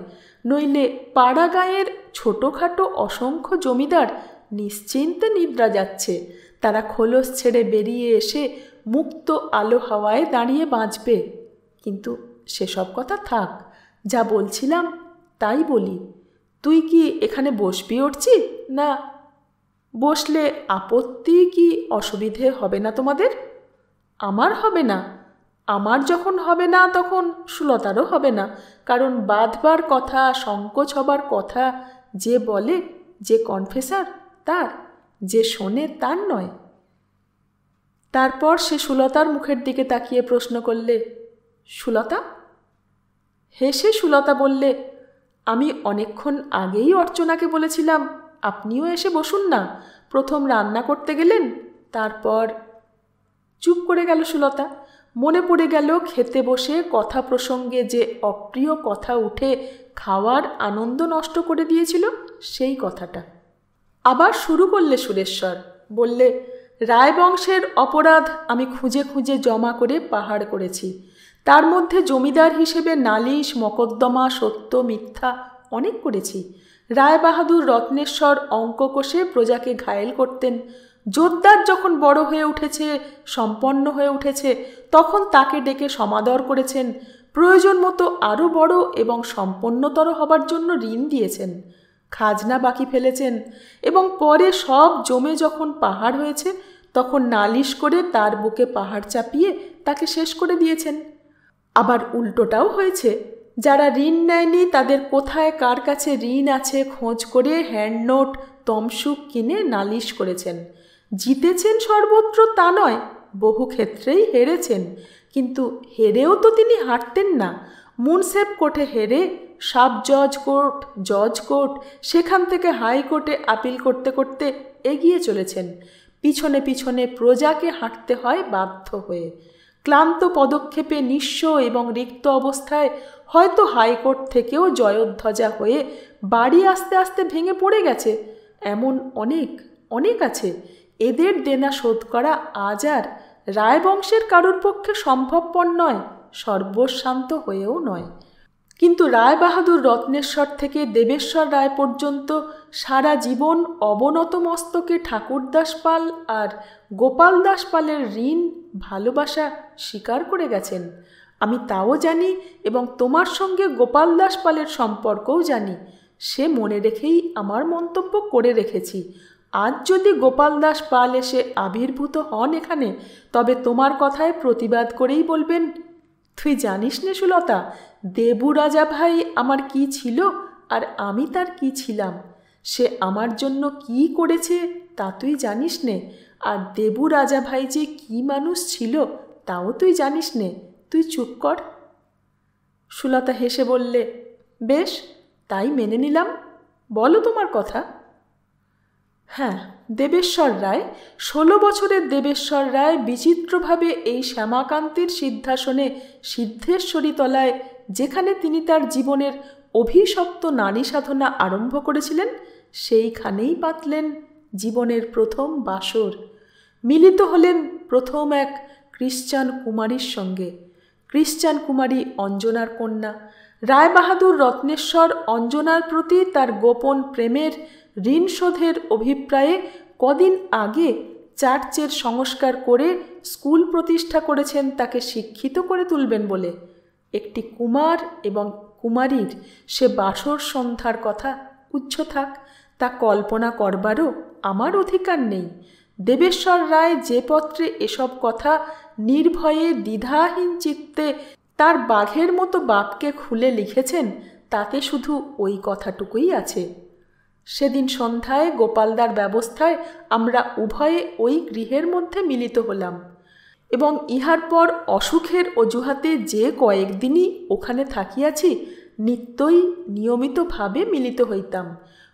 নইলে পাড়া গাঁয়ের ছোটোখাটো অসংখ্য জমিদার নিশ্চিন্তে নিদ্রা যাচ্ছে। তারা খোলস ছেড়ে বেরিয়ে এসে মুক্ত আলো হাওয়ায় দাঁড়িয়ে বাঁচবে। কিন্তু সেসব কথা থাক, যা বলছিলাম তাই বলি। তুই কি এখানে বসবি উঠছি? না বসলে আপত্তি কি অসুবিধে হবে না তোমাদের? আমার হবে না। আমার যখন হবে না তখন সুলতারও হবে না, কারণ বাঁধবার কথা, সংকোচ হবার কথা যে বলে, যে কনফেসার তার, যে শোনে তার নয়। তারপর সে সুলতার মুখের দিকে তাকিয়ে প্রশ্ন করলে, সুলতা? হেসে সুলতা বললে, আমি অনেকক্ষণ আগেই অর্চনাকে বলেছিলাম আপনিও এসে বসুন না। প্রথম রান্না করতে গেলেন, তারপর। চুপ করে গেল সুলতা। মনে পড়ে গেল খেতে বসে কথা প্রসঙ্গে যে অপ্রিয় কথা উঠে খাওয়ার আনন্দ নষ্ট করে দিয়েছিল, সেই কথাটা। আবার শুরু করলে সুরেশ্বর, বললে, রায়বংশের অপরাধ আমি খুঁজে খুঁজে জমা করে পাহাড় করেছি। তার মধ্যে জমিদার হিসেবে নালিশ, মকদ্দমা, সত্য মিথ্যা অনেক করেছি। রায়বাহাদুর রত্নেশ্বর অঙ্ক কষে প্রজাকে ঘায়েল করতেন। জোরদার যখন বড় হয়ে উঠেছে, সম্পন্ন হয়ে উঠেছে, তখন তাকে ডেকে সমাদর করেছেন। প্রয়োজন মতো আরও বড় এবং সম্পন্নতর হবার জন্য ঋণ দিয়েছেন, খাজনা বাকি ফেলেছেন, এবং পরে সব জমে যখন পাহাড় হয়েছে তখন নালিশ করে তার বুকে পাহাড় চাপিয়ে তাকে শেষ করে দিয়েছেন। আবার উল্টোটাও হয়েছে, যারা ঋণ নেয়নি তাদের কোথায় কার কাছে ঋণ আছে খোঁজ করে হ্যান্ডনোট, তমসুক কিনে নালিশ করেছেন। জিতেছেন সর্বত্র তা নয়, বহু ক্ষেত্রেই হেরেছেন, কিন্তু হেরেও তো তিনি হারতেন না। মুন্সেফ কোর্টে হেরে সাব জজ কোর্ট, জজ কোর্ট, সেখান থেকে হাইকোর্টে আপিল করতে করতে এগিয়ে চলেছেন। পিছনে পিছনে প্রজাকে হাঁটতে হয় বাধ্য হয়ে। ক্লান্ত পদক্ষেপে নিঃস্ব এবং রিক্ত অবস্থায় হয়তো হাইকোর্ট থেকেও জয়োধ্বজা হয়ে বাড়ি আস্তে আস্তে ভেঙে পড়ে গেছে। এমন অনেক অনেক আছে। এদের দেনা শোধ করা আজ আর রায়বংশের কারোর পক্ষে সম্ভবপর নয়, সর্বশান্ত হয়েও নয়। কিন্তু রায়বাহাদুর রত্নেশ্বর থেকে দেবেশ্বর রায় পর্যন্ত সারা জীবন অবনত মস্তকে ঠাকুরদাস পাল আর গোপাল দাস পালের ঋণ ভালোবাসা স্বীকার করে গেছেন। আমি তাও জানি, এবং তোমার সঙ্গে গোপাল দাস পালের সম্পর্কও জানি। সে মনে রেখেই আমার মন্তব্য করে রেখেছি। আজ যদি গোপাল দাস পাল এসে আবির্ভূত হন এখানে, তবে তোমার কথায় প্রতিবাদ করেই বলবেন, তুই জানিস নে সুলতা, দেবু রাজা ভাই আমার কি ছিল আর আমি তার কি ছিলাম। সে আমার জন্য কি করেছে তা তুই জানিস নে, আর দেবু রাজা ভাই যে কি মানুষ ছিল তাও তুই জানিস নে। তুই চুপ কর। সুলতা হেসে বললে, বেশ, তাই মেনে নিলাম। বলো তোমার কথা। হ্যাঁ, দেবেশ্বর রায়, 16 বছরের দেবেশ্বর রায় বিচিত্রভাবে এই শ্যামাকান্তির সিদ্ধাসনে সিদ্ধেশ্বরী তলায়, যেখানে তিনি তার জীবনের অভিশপ্ত নারী সাধনা আরম্ভ করেছিলেন, সেইখানেই পাতলেন জীবনের প্রথম বাসর। মিলিত হলেন প্রথম এক খ্রিশ্চান কুমারীর সঙ্গে। খ্রিশ্চান কুমারী অঞ্জনার কন্যা। রায়বাহাদুর রত্নেশ্বর অঞ্জনার প্রতি তার গোপন প্রেমের ঋণ শোধের অভিপ্রায়ে কদিন আগে চার্চের সংস্কার করে স্কুল প্রতিষ্ঠা করেছেন তাকে শিক্ষিত করে তুলবেন বলে। একটি কুমার এবং কুমারীর সে বাসর সন্ধ্যার কথা উচ্চ থাক, তা কল্পনা করবারও আমার অধিকার নেই। দেবেশ্বর রায় যে পত্রে এসব কথা নির্ভয়ে দ্বিধাহীন চিত্তে তার বাঘের মতো বাপকে খুলে লিখেছেন, তাতে শুধু ওই কথাটুকুই আছে। সেদিন সন্ধ্যায় গোপালদার ব্যবস্থায় আমরা উভয়ে ওই গৃহের মধ্যে মিলিত হলাম এবং ইহার পর অসুখের অজুহাতে যে কয়েকদিনই ওখানে থাকিয়াছি নিত্যই নিয়মিতভাবে মিলিত হইতাম।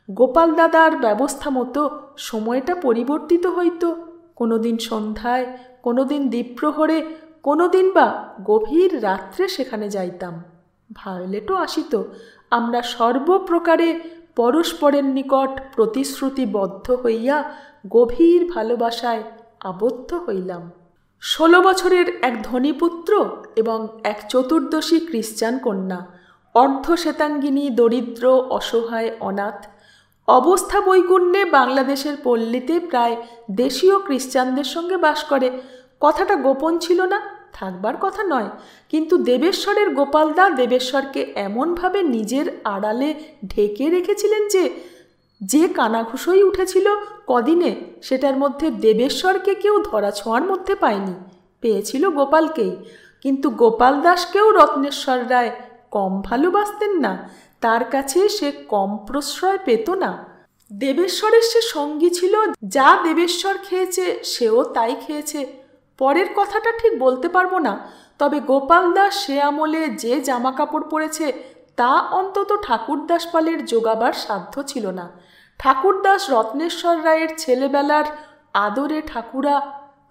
গোপাল দাদার ব্যবস্থা মতো সময়টা পরিবর্তিত হইত, কোনোদিন সন্ধ্যায়, কোনোদিন দ্বীপ্রহরে, কোনোদিন বা গভীর রাত্রে সেখানে যাইতাম। ভায়োলেটও আসিত। আমরা সর্বপ্রকারে পরস্পরের নিকট প্রতিশ্রুতিবদ্ধ হইয়া গভীর ভালোবাসায় আবদ্ধ হইলাম। 16 বছরের এক ধনীপুত্র এবং এক চতুর্দশী খ্রিস্টান কন্যা, অর্ধশ্বেতাঙ্গিনী, দরিদ্র, অসহায়, অনাথ অবস্থা বৈগুণ্যে বাংলাদেশের পল্লীতে প্রায় দেশীয় খ্রিস্টানদের সঙ্গে বাস করে। কথাটা গোপন ছিল না, থাকবার কথা নয়, কিন্তু দেবেশ্বরের গোপালদা দেবেশ্বরকে এমনভাবে নিজের আড়ালে ঢেকে রেখেছিলেন যে কানাঘুষোই উঠেছিল কদিনে, সেটার মধ্যে দেবেশ্বরকে কেউ ধরাছোঁয়ার মধ্যে পায়নি, পেয়েছিল গোপালকেই। কিন্তু গোপাল দাসকেও রত্নেশ্বর রায় কম ভালোবাসতেন না, তার কাছে সে কম প্রশ্রয় পেত না। দেবেশ্বরের সে সঙ্গী ছিল, যা দেবেশ্বর খেয়েছে সেও তাই খেয়েছে। পরের কথাটা ঠিক বলতে পারবো না, তবে গোপাল দাস সে আমলে যে জামা কাপড় পরেছে তা অন্তত ঠাকুরদাস পালের জোগাবার সাধ্য ছিল না। ঠাকুরদাস রত্নেশ্বর রায়ের ছেলেবেলার আদরে ঠাকুরা,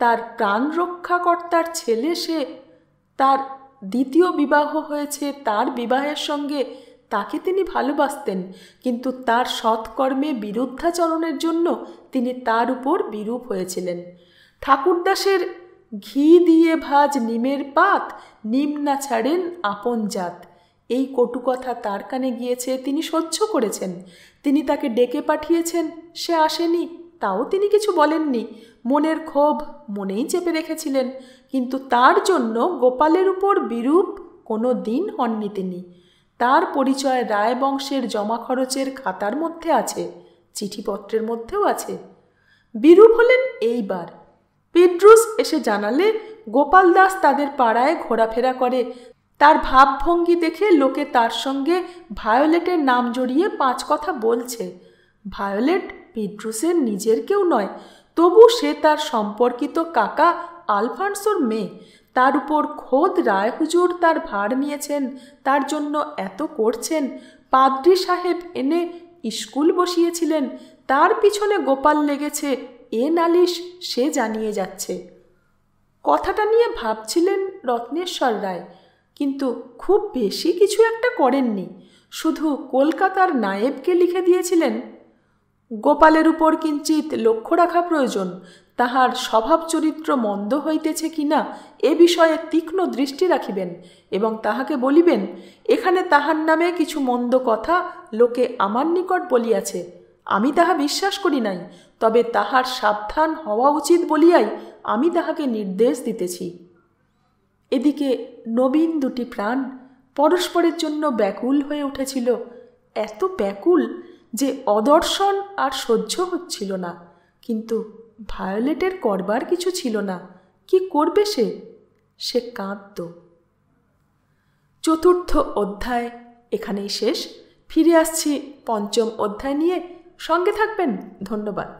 তার প্রাণ রক্ষাকর্তার ছেলে সে, তার দ্বিতীয় বিবাহ হয়েছে তার বিবাহের সঙ্গে, তাকে তিনি ভালোবাসতেন, কিন্তু তার সৎকর্মে বিরুদ্ধাচরণের জন্য তিনি তার উপর বিরূপ হয়েছিলেন। ঠাকুরদাসের ঘি দিয়ে ভাজ নিমের পাত, নিম না ছাড়েন আপন জাত, এই কটু কথা তার কানে গিয়েছে, তিনি সহ্য করেছেন। তিনি তাকে ডেকে পাঠিয়েছেন, সে আসেনি, তাও তিনি কিছু বলেননি, মনের ক্ষোভ মনেই চেপে রেখেছিলেন। কিন্তু তার জন্য গোপালের উপর বিরূপ কোনো দিন হননি তিনি। তার পরিচয় রায় বংশের জমা খরচের খাতার মধ্যে আছে, চিঠিপত্রের মধ্যেও আছে। বিরূপ হলেন এইবার। পিড্রুস এসে জানালে গোপাল দাস তাদের পাড়ায় ঘোরাফেরা করে, তার ভাবভঙ্গি দেখে লোকে তার সঙ্গে ভায়োলেটের নাম জড়িয়ে 5 কথা বলছে। ভায়োলেট পিড্রুসের নিজের কেউ নয়, তবু সে তার সম্পর্কিত কাকা আলফান্সোর মেয়ে। তার উপর খোদ রায় হুজুর তার ভার নিয়েছেন, তার জন্য এত করছেন। পাদ্রী সাহেব এনে স্কুল বসিয়েছিলেন, তার পিছনে গোপাল লেগেছে, এ নালিশ সে জানিয়ে যাচ্ছে। কথাটা নিয়ে ভাবছিলেন রত্নেশ্বর রায়, কিন্তু খুব বেশি কিছু একটা করেননি। শুধু কলকাতার নায়েবকে লিখে দিয়েছিলেন, গোপালের উপর কিঞ্চিত লক্ষ্য রাখা প্রয়োজন, তাহার স্বভাব চরিত্র মন্দ হইতেছে কিনা এ বিষয়ে তীক্ষ্ণ দৃষ্টি রাখিবেন এবং তাহাকে বলিবেন, এখানে তাহার নামে কিছু মন্দ কথা লোকে আমার নিকট বলিয়াছে, আমি তাহা বিশ্বাস করি নাই, তবে তাহার সাবধান হওয়া উচিত বলিয়াই আমি তাহাকে নির্দেশ দিতেছি। এদিকে নবীন দুটি প্রাণ পরস্পরের জন্য ব্যাকুল হয়ে উঠেছিল, এত ব্যাকুল যে অদর্শন আর সহ্য হচ্ছিল না। কিন্তু ভায়োলেটের করবার কিছু ছিল না, কি করবে সে কাঁদত। 4th অধ্যায় এখানেই শেষ। ফিরে আসছি 5ম অধ্যায় নিয়ে, সঙ্গে থাকবেন। ধন্যবাদ।